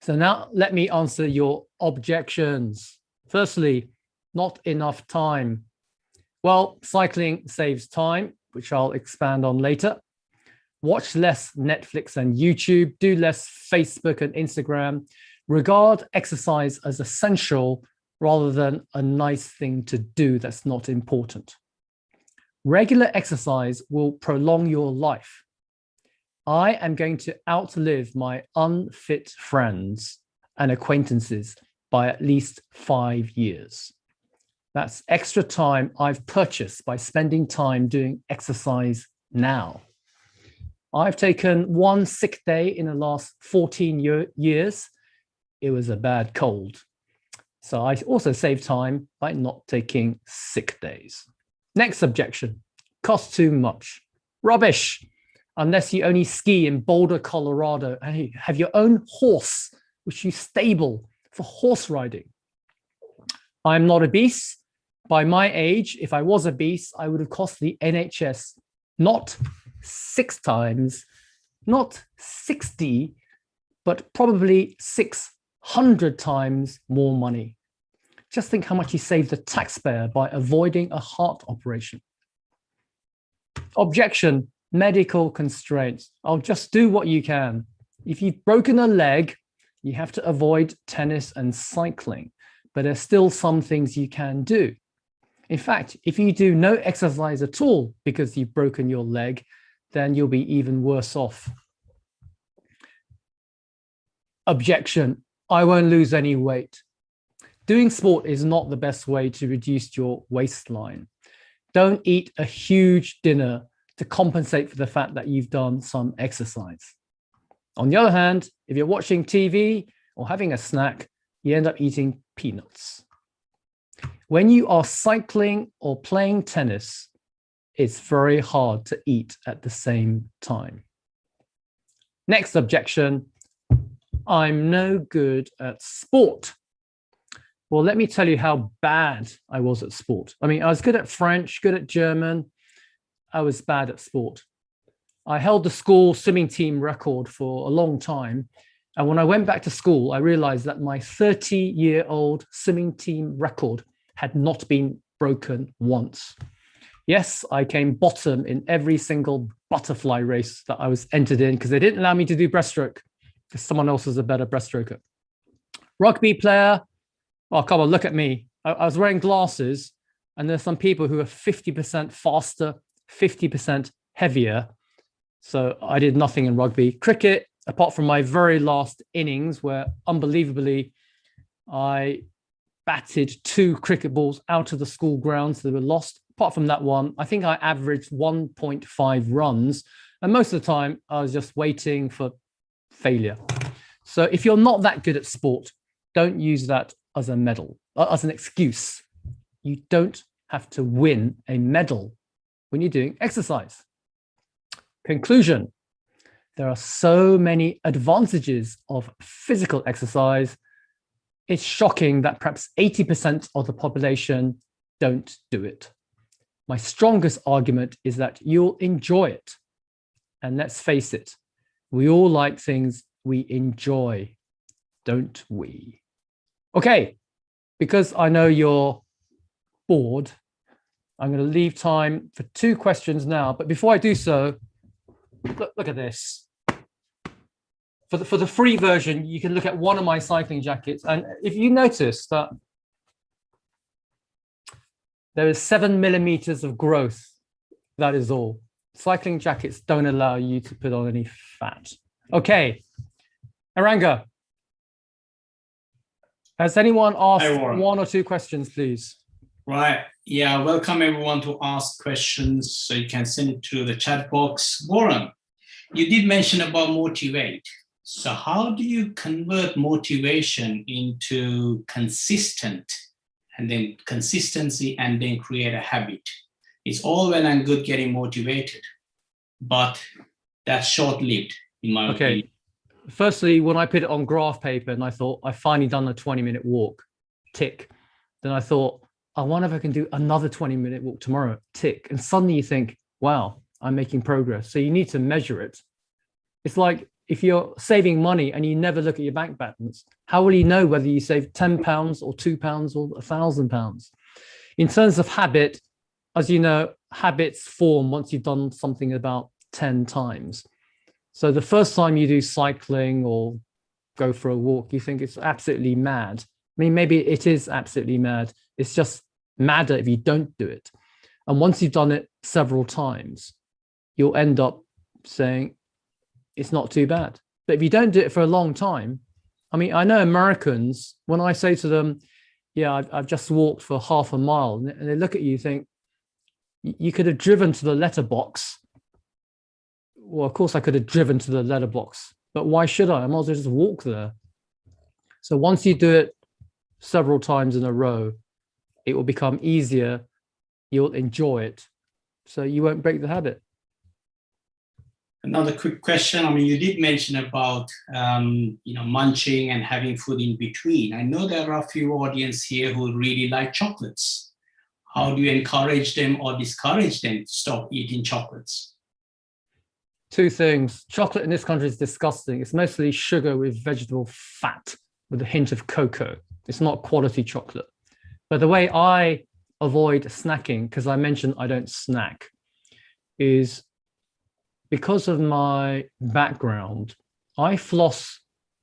So now let me answer your objections. Firstly, not enough time. Well, cycling saves time, which I'll expand on later. Watch less Netflix and YouTube, do less Facebook and Instagram. Regard exercise as essential rather than a nice thing to do that's not important. Regular exercise will prolong your life. I am going to outlive my unfit friends and acquaintances by at least 5 years. That's extra time I've purchased by spending time doing exercise now. I've taken one sick day in the last 14 years. It was a bad cold. So I also save time by not taking sick days. Next objection, costs too much. Rubbish, unless you only ski in Boulder, Colorado, and you have your own horse, which you stable for horse riding. I'm not obese. By my age, if I was obese, I would have cost the NHS not 6 times, not 60, but probably 600 times more money. Just think how much you save the taxpayer by avoiding a heart operation. Objection, medical constraints. I'll just do what you can. If you've broken a leg, you have to avoid tennis and cycling, but there's still some things you can do. In fact, if you do no exercise at all because you've broken your leg, then you'll be even worse off. Objection, I won't lose any weight. Doing sport is not the best way to reduce your waistline. Don't eat a huge dinner to compensate for the fact that you've done some exercise. On the other hand, if you're watching TV or having a snack, you end up eating peanuts. When you are cycling or playing tennis, it's very hard to eat at the same time. Next objection, I'm no good at sport. Well, let me tell you how bad I was at sport. I mean, I was good at French, good at German. I was bad at sport. I held the school swimming team record for a long time. And when I went back to school, I realized that my 30-year-old swimming team record had not been broken once. Yes, I came bottom in every single butterfly race that I was entered in because they didn't allow me to do breaststroke because someone else was a better breaststroker. Rugby player, oh, come on, look at me. I was wearing glasses and there's some people who are 50% faster, 50% heavier. So I did nothing in rugby. Cricket, apart from my very last innings where unbelievably I batted 2 cricket balls out of the school grounds that were lost. Apart from that one, I think I averaged 1.5 runs. And most of the time I was just waiting for failure. So if you're not that good at sport, don't use that as a medal, as an excuse. You don't have to win a medal when you're doing exercise. Conclusion, there are so many advantages of physical exercise. It's shocking that perhaps 80% of the population don't do it. My strongest argument is that you'll enjoy it. And let's face it, we all like things we enjoy, don't we? Okay, because I know you're bored, I'm going to leave time for 2 questions now. But before I do so, look at this. For the free version, you can look at one of my cycling jackets. And if you notice that there is 7 millimeters of growth, that is all. Cycling jackets don't allow you to put on any fat. Okay, Aranga, has anyone asked 1 or 2 questions, please? Right. Yeah. Welcome everyone to ask questions. So you can send it to the chat box. Warren, you did mention about motivate. So how do you convert motivation into consistent and then consistency and then create a habit? It's all well and good getting motivated, but that's short-lived in my opinion. Firstly, when I put it on graph paper and I thought I finally done a 20-minute walk, tick. Then I thought, I wonder if I can do another 20-minute walk tomorrow, tick. And suddenly you think, wow, I'm making progress. So you need to measure it. It's like if you're saving money and you never look at your bank balance, how will you know whether you save £10 or £2 or £1,000? In terms of habit, as you know, habits form once you've done something about 10 times. So the first time you do cycling or go for a walk, you think it's absolutely mad. I mean, maybe it is absolutely mad. It's just madder if you don't do it. And once you've done it several times, you'll end up saying it's not too bad. But if you don't do it for a long time, I mean, I know Americans, when I say to them, yeah, I've just walked for half a mile, and they look at you and think, you could have driven to the letterbox. Well, of course I could have driven to the letterbox, but why should I? I might as well just walk there. So once you do it several times in a row, it will become easier. You'll enjoy it. So you won't break the habit. Another quick question. I mean, you did mention about munching and having food in between. I know there are a few audience here who really like chocolates. How do you encourage them or discourage them to stop eating chocolates? Two things. Chocolate in this country is disgusting. It's mostly sugar with vegetable fat with a hint of cocoa. It's not quality chocolate. But the way I avoid snacking, because I mentioned I don't snack, is because of my background, I floss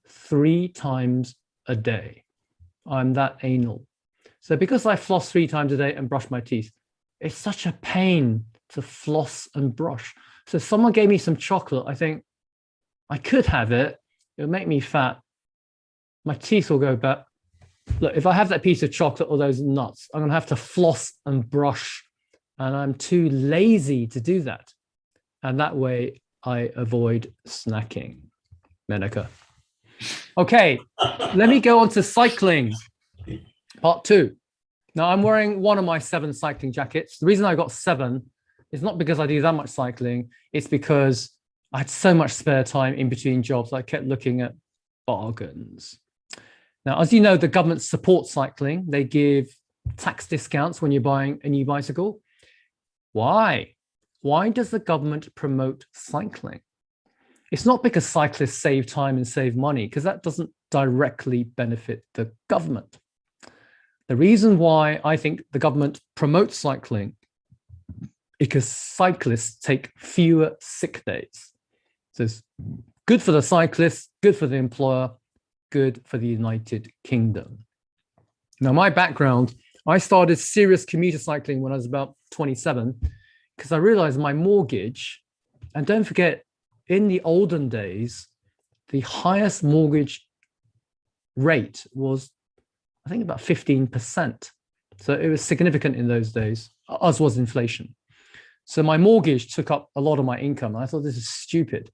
3 times a day. I'm that anal. So because I floss 3 times a day and brush my teeth, it's such a pain to floss and brush. So if someone gave me some chocolate, I think I could have it. It'll make me fat. My teeth will go back. Look, if I have that piece of chocolate or those nuts, I'm going to have to floss and brush. And I'm too lazy to do that. And that way I avoid snacking. Menaka. Okay, let me go on to cycling. Part 2. Now I'm wearing one of my 7 cycling jackets. The reason I got 7 is not because I do that much cycling. It's because I had so much spare time in between jobs. I kept looking at bargains. Now, as you know, the government supports cycling. They give tax discounts when you're buying a new bicycle. Why? Why does the government promote cycling? It's not because cyclists save time and save money, because that doesn't directly benefit the government. The reason why I think the government promotes cycling is because cyclists take fewer sick days. So it's good for the cyclists, good for the employer, good for the United Kingdom. Now, my background, I started serious commuter cycling when I was about 27, because I realized my mortgage, and don't forget, in the olden days, the highest mortgage rate was, I think, about 15%. So it was significant in those days, as was inflation. So my mortgage took up a lot of my income. And I thought, this is stupid.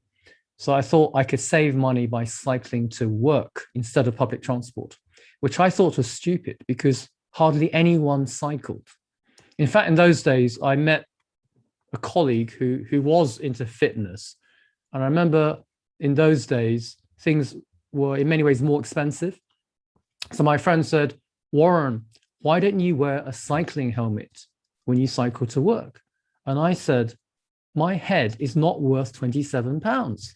So I thought I could save money by cycling to work instead of public transport, which I thought was stupid because hardly anyone cycled. In fact, in those days, I met a colleague who was into fitness. And I remember in those days, things were in many ways more expensive. So my friend said, Warren, why don't you wear a cycling helmet when you cycle to work? And I said, my head is not worth £27.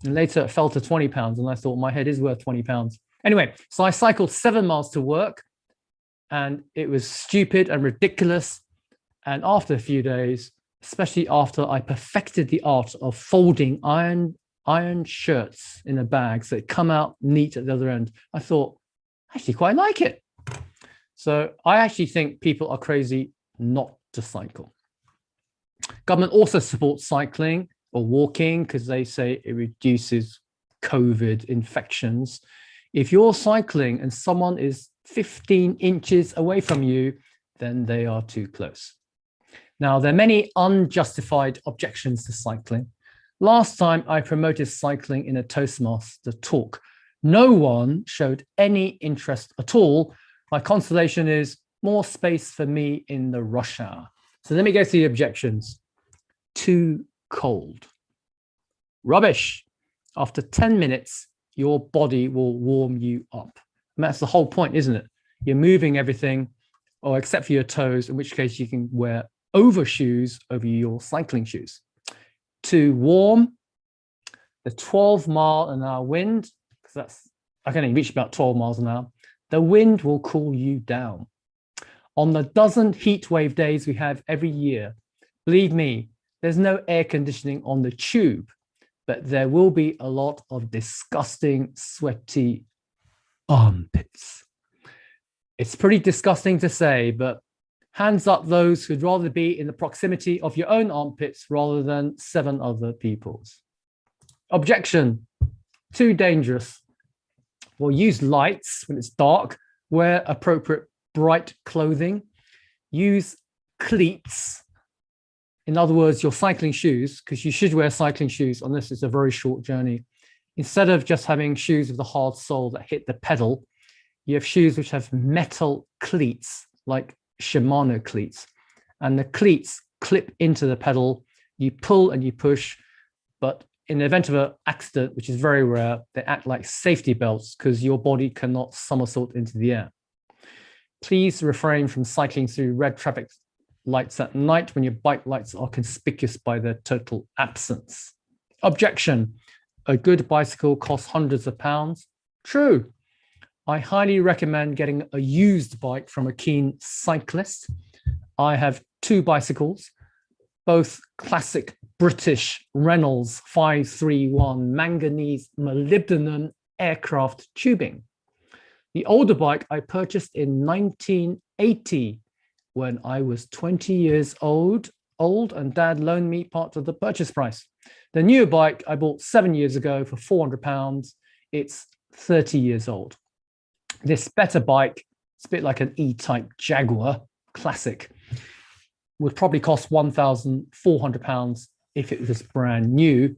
And later it fell to £20. And I thought, my head is worth £20. Anyway, so I cycled 7 miles to work, and it was stupid and ridiculous. And after a few days, especially after I perfected the art of folding iron shirts in a bag so they come out neat at the other end, I thought, I actually quite like it. So I actually think people are crazy not to cycle. Government also supports cycling or walking because they say it reduces COVID infections. If you're cycling and someone is 15 inches away from you, then they are too close. Now, there are many unjustified objections to cycling. Last time I promoted cycling in a Toastmaster talk, no one showed any interest at all. My consolation is more space for me in the rush hour. So let me go through the objections. Too cold. Rubbish. After 10 minutes, your body will warm you up. And that's the whole point, isn't it? You're moving everything, or except for your toes, in which case you can wear overshoes over your cycling shoes. Too warm. The 12-mile-an-hour wind, because I can only reach about 12 miles an hour. The wind will cool you down. On the dozen heat wave days we have every year, believe me, there's no air conditioning on the tube, but there will be a lot of disgusting, sweaty armpits. It's pretty disgusting to say, but Hands up those who'd rather be in the proximity of your own armpits rather than 7 other people's. Objection, too dangerous. Well, use lights when it's dark, wear appropriate bright clothing, use cleats. In other words, your cycling shoes, because you should wear cycling shoes unless it's a very short journey. Instead of just having shoes with a hard sole that hit the pedal, you have shoes which have metal cleats, like Shimano cleats. And the cleats clip into the pedal. You pull and you push, but in the event of an accident, which is very rare, they act like safety belts because your body cannot somersault into the air. Please refrain from cycling through red traffic lights at night when your bike lights are conspicuous by their total absence. Objection, a good bicycle costs hundreds of pounds. True. I highly recommend getting a used bike from a keen cyclist. I have 2 bicycles, both classic British Reynolds 531 manganese molybdenum aircraft tubing. The older bike I purchased in 1980 when I was 20 years old, and Dad loaned me part of the purchase price. The newer bike I bought 7 years ago for £400. It's 30 years old. This better bike, it's a bit like an E-Type Jaguar Classic, would probably cost £1,400 if it was brand new.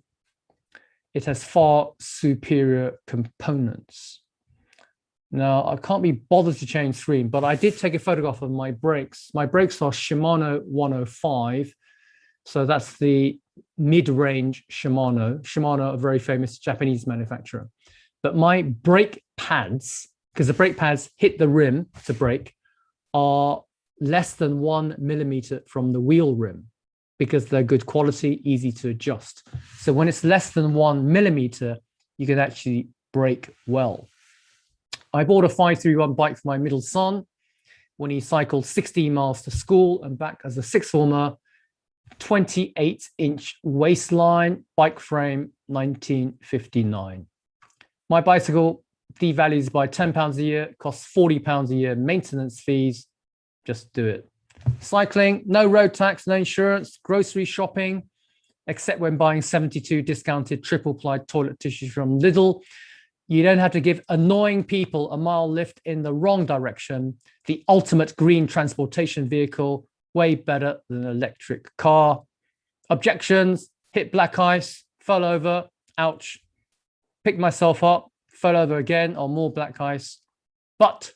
It has far superior components. Now, I can't be bothered to change screen, but I did take a photograph of my brakes. My brakes are Shimano 105. So that's the mid-range Shimano. Shimano, a very famous Japanese manufacturer. But my brake pads, because the brake pads hit the rim to brake, are less than 1 millimeter from the wheel rim because they're good quality, easy to adjust. So when it's less than 1 millimeter, you can actually brake well. I bought a 531 bike for my middle son when he cycled 16 miles to school and back as a sixth former, 28-inch waistline, bike frame, 1959. My bicycle devalues by £10 a year, costs £40 a year, maintenance fees, just do it. Cycling, no road tax, no insurance, grocery shopping, except when buying 72 discounted triple-ply toilet tissue from Lidl. You don't have to give annoying people a mile lift in the wrong direction. The ultimate green transportation vehicle, way better than an electric car. Objections, hit black ice, fell over, ouch. Picked myself up, fell over again on more black ice. But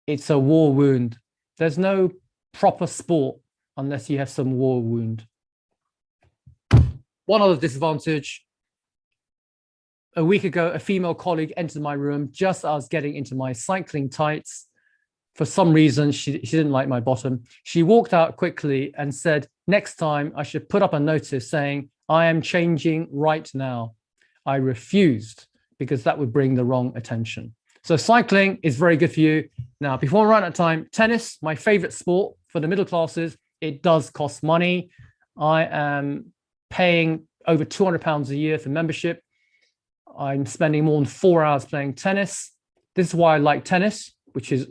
it's a war wound. There's no proper sport unless you have some war wound. One other disadvantage. A week ago, a female colleague entered my room just as I was getting into my cycling tights. For some reason, she didn't like my bottom. She walked out quickly and said, next time I should put up a notice saying, I am changing right now. I refused because that would bring the wrong attention. So cycling is very good for you. Now, before I run out of time, tennis, my favorite sport for the middle classes, it does cost money. I am paying over £200 a year for membership. I'm spending more than 4 hours playing tennis. This is why I like tennis, which is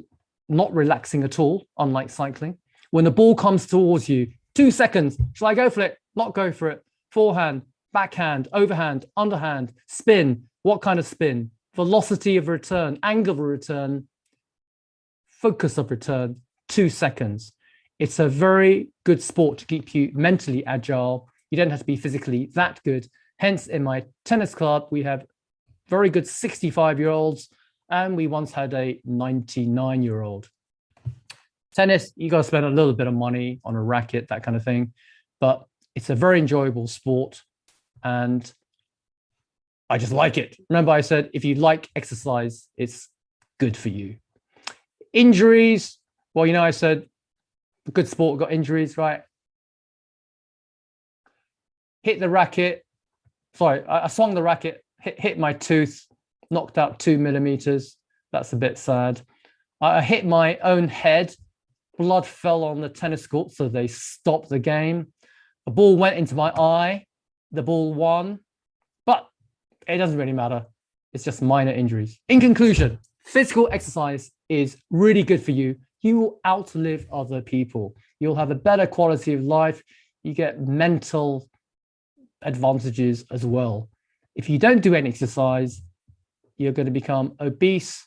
not relaxing at all, unlike cycling. When the ball comes towards you, 2 seconds, shall I go for it? Not go for it. Forehand, backhand, overhand, underhand, spin. What kind of spin? Velocity of return, angle of return, focus of return, 2 seconds. It's a very good sport to keep you mentally agile. You don't have to be physically that good. Hence, in my tennis club, we have very good 65-year-olds, and we once had a 99-year-old. Tennis, you got to spend a little bit of money on a racket, that kind of thing, but it's a very enjoyable sport, and I just like it. Remember, I said if you like exercise, it's good for you. Injuries, well, you know, I said a good sport got injuries, right? Hit the racket. Sorry, I swung the racket, hit my tooth, knocked out 2 millimeters. That's a bit sad. I hit my own head. Blood fell on the tennis court, so they stopped the game. A ball went into my eye. The ball won, but it doesn't really matter. It's just minor injuries. In conclusion, physical exercise is really good for you. you will outlive other people. You'll have a better quality of life. You get mental advantages as well. If you don't do any exercise, you're going to become obese,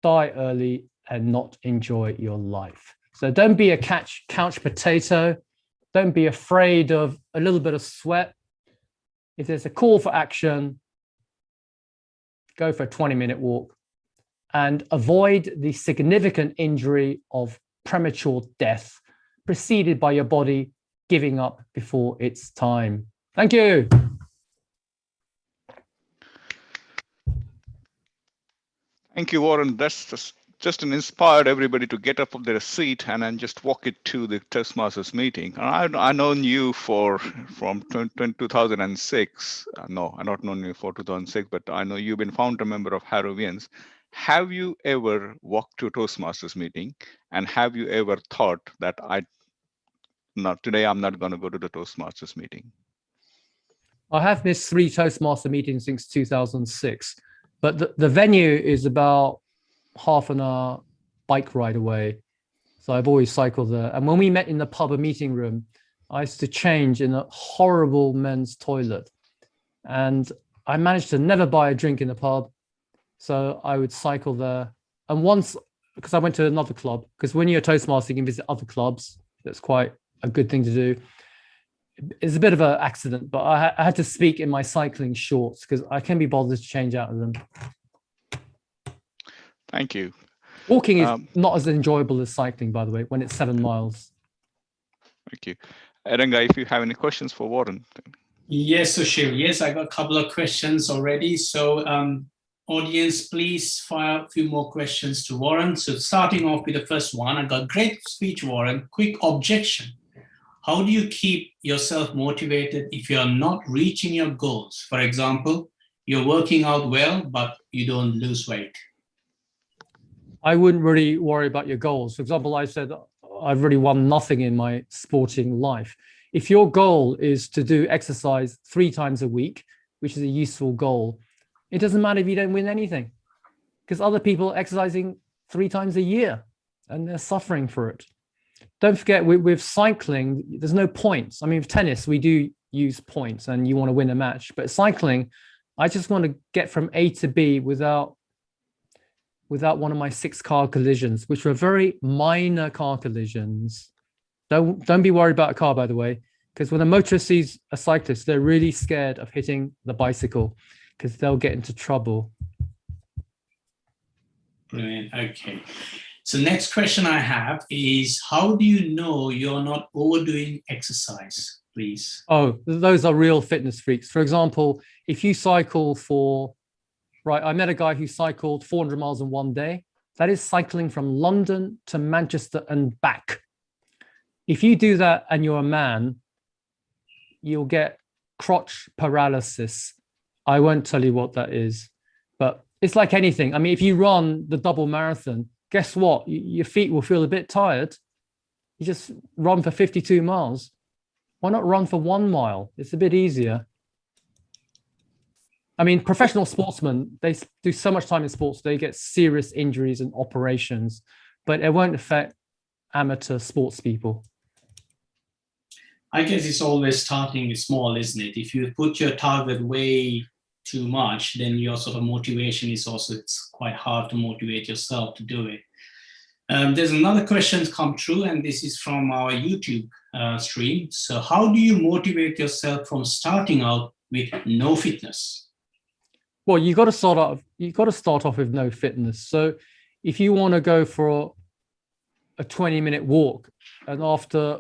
die early, and not enjoy your life. So don't be a couch potato. Don't be afraid of a little bit of sweat. If there's a call for action, go for a 20-minute walk and avoid the significant injury of premature death preceded by your body giving up before its time. Thank you. Thank you, Warren. That's just inspired everybody to get up from their seat and then just walk it to the Toastmasters meeting. And I've known you from 2006. No, I've not known you for 2006, but I know you've been founder member of Harrovians. Have you ever walked to a Toastmasters meeting, and have you ever thought that today I'm not going to go to the Toastmasters meeting? I have missed 3 Toastmaster meetings since 2006, but the venue is about half an hour bike ride away. So I've always cycled there. And when we met in the pub, a meeting room, I used to change in a horrible men's toilet. And I managed to never buy a drink in the pub. So I would cycle there. And once, because I went to another club, because when you're a Toastmaster, you can visit other clubs. That's quite a good thing to do. It's a bit of an accident, but I had to speak in my cycling shorts because I can't be bothered to change out of them. Thank you. Walking is not as enjoyable as cycling, by the way, when it's 7 miles. Thank you. Eranga, if you have any questions for Warren. Yes, Sushil. Yes, I got a couple of questions already. So audience, please fire a few more questions to Warren. So starting off with the first one, I got great speech, Warren. Quick objection. How do you keep yourself motivated if you're not reaching your goals? For example, you're working out well, but you don't lose weight. I wouldn't really worry about your goals. For example, I said, I've really won nothing in my sporting life. If your goal is to do exercise 3 times a week, which is a useful goal, it doesn't matter if you don't win anything, because other people are exercising 3 times a year and they're suffering for it. Don't forget, with cycling, there's no points. I mean, with tennis, we do use points and you want to win a match. But cycling, I just want to get from A to B without one of my 6 car collisions, which were very minor car collisions. Don't be worried about a car, by the way, because when a motorist sees a cyclist, they're really scared of hitting the bicycle because they'll get into trouble. Brilliant. Okay. So next question I have is, how do you know you're not overdoing exercise, please? Oh, those are real fitness freaks. For example, if you cycle I met a guy who cycled 400 miles in one day. That is cycling from London to Manchester and back. If you do that and you're a man, you'll get crotch paralysis. I won't tell you what that is, but it's like anything. I mean, if you run the double marathon, guess what? Your feet will feel a bit tired. You just run for 52 miles. Why not run for 1 mile? It's a bit easier. I mean, professional sportsmen, they do so much time in sports, they get serious injuries and operations, but it won't affect amateur sports people. I guess it's always starting small, isn't it? If you put your target way too much, then your sort of motivation is also, it's quite hard to motivate yourself to do it. There's another question come through, and this is from our YouTube stream. So how do you motivate yourself from starting out with no fitness? Well, you've got to start off with no fitness. So if you want to go for a 20-minute walk and after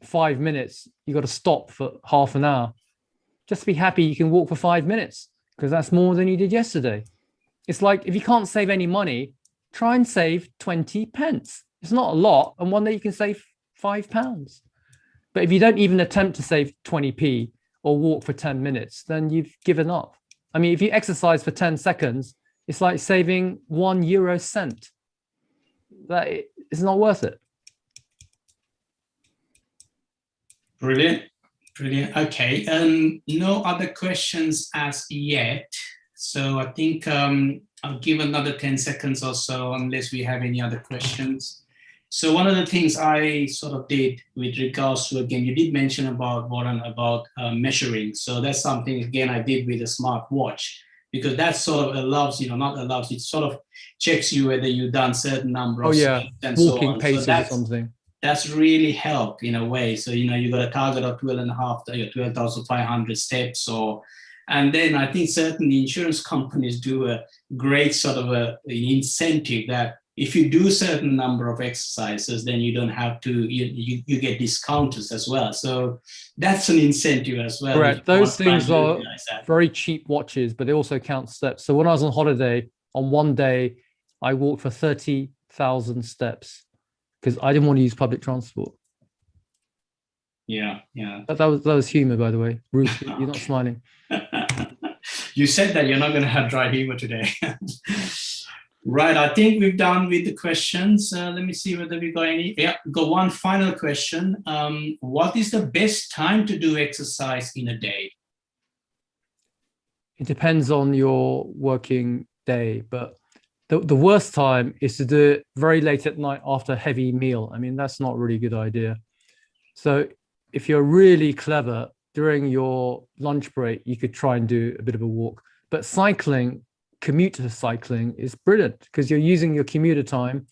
5 minutes, you've got to stop for half an hour, just be happy you can walk for 5 minutes, because that's more than you did yesterday. It's like, if you can't save any money, try and save 20 pence. It's not a lot. And one day you can save £5. But if you don't even attempt to save 20p or walk for 10 minutes, then you've given up. I mean, if you exercise for 10 seconds, it's like saving 1 euro cent. That is not worth it. Brilliant. Brilliant. Okay. No other questions as yet. So I think I'll give another 10 seconds or so unless we have any other questions. So one of the things I sort of did with regards to, again, you did mention about Warren, about measuring. So that's something, again, I did with a smart watch, because that sort of allows, not allows, it sort of checks you whether you've done certain number of steps and so walking on. paces So or something. that's really helped in a way. So, you got a target of 12,500 steps, and then I think certainly insurance companies do a great sort of an incentive that if you do a certain number of exercises, then you don't have to, you get discounts as well. So that's an incentive as well. Correct. Those things are very cheap watches, but they also count steps. So when I was on holiday, on one day, I walked for 30,000 steps because I didn't want to use public transport. Yeah. That was humor, by the way. Bruce, you're not smiling. You said that you're not going to have dry humor today. Right, I think we've done with the questions. Let me see whether we got any. Yeah, got one final question. What is the best time to do exercise in a day? It depends on your working day, but the worst time is to do it very late at night after a heavy meal. I mean, that's not really a good idea. So if you're really clever, during your lunch break, you could try and do a bit of a walk. But commuter cycling is brilliant because you're using your commuter time.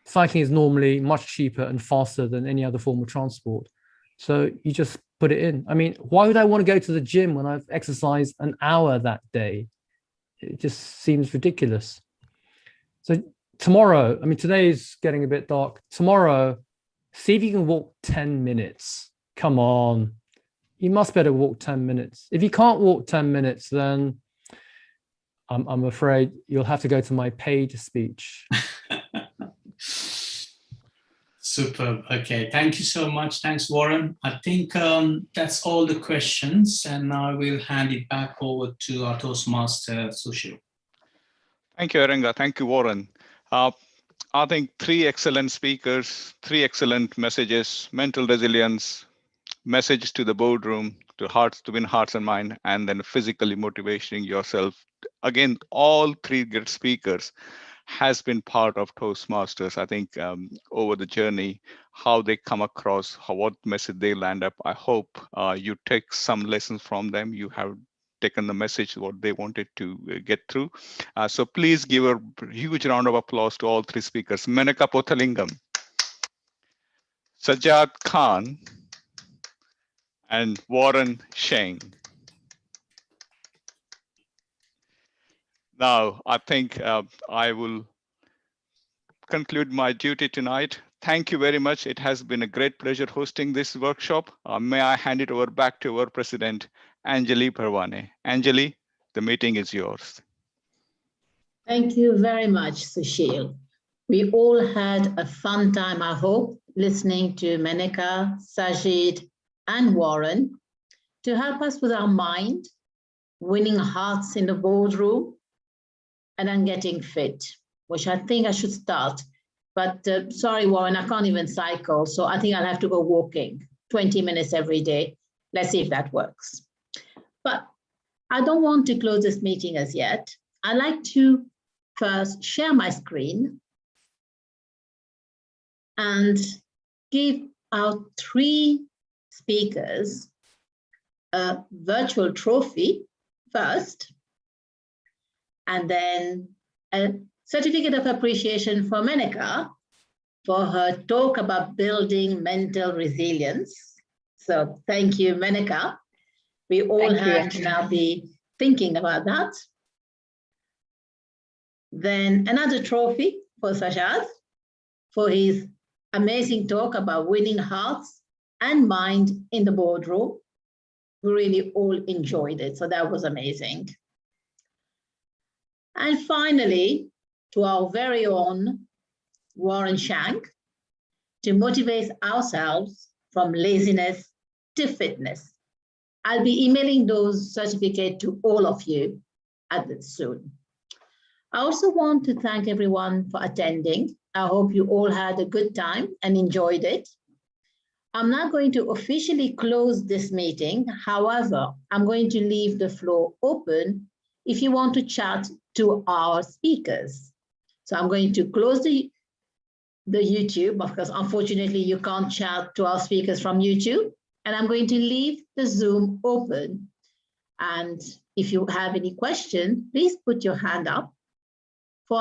Cycling is normally much cheaper and faster than any other form of transport. So you just put it in. I mean, why would I want to go to the gym when I've exercised an hour that day? It just seems ridiculous. So tomorrow, I mean, today is getting a bit dark. Tomorrow, see if you can walk 10 minutes. Come on. You must better walk 10 minutes. If you can't walk 10 minutes, then I'm afraid you'll have to go to my paid speech. Superb. Okay, thank you so much. Thanks, Warren. I think that's all the questions, and I will hand it back over to our Toastmaster, Sushil. Thank you, Arenga. Thank you, Warren. I think 3 excellent speakers, 3 excellent messages: mental resilience, message to the boardroom, to win hearts and mind, and then physically motivating yourself. Again, all 3 great speakers has been part of Toastmasters. I think over the journey, how they come across, what message they land up. I hope you take some lessons from them. You have taken the message, what they wanted to get through. So please give a huge round of applause to all 3 speakers: Menaka Pothalingam, Sajjad Khan, and Warren Sheng. Now, I think I will conclude my duty tonight. Thank you very much. It has been a great pleasure hosting this workshop. May I hand it over back to our president, Anjali Parwane. Anjali, the meeting is yours. Thank you very much, Sushil. We all had a fun time, I hope, listening to Menaka, Sajid, and Warren to help us with our mind, winning hearts in the boardroom, and then getting fit, which I think I should start. But sorry, Warren, I can't even cycle, so I think I'll have to go walking 20 minutes every day. Let's see if that works. But I don't want to close this meeting as yet. I'd like to first share my screen and give our 3 speakers a virtual trophy first, and then a certificate of appreciation for Menaka for her talk about building mental resilience. So thank you, Menaka. We all have to now be thinking about that. Then another trophy for Sajjad for his amazing talk about winning hearts and mind in the boardroom. We really all enjoyed it, so that was amazing. And finally, to our very own Warren Shank, to motivate ourselves from laziness to fitness. I'll be emailing those certificates to all of you soon. I also want to thank everyone for attending. I hope you all had a good time and enjoyed it. I'm not going to officially close this meeting. However, I'm going to leave the floor open if you want to chat to our speakers. So I'm going to close the YouTube, because unfortunately you can't chat to our speakers from YouTube. And I'm going to leave the Zoom open. And if you have any question, please put your hand up for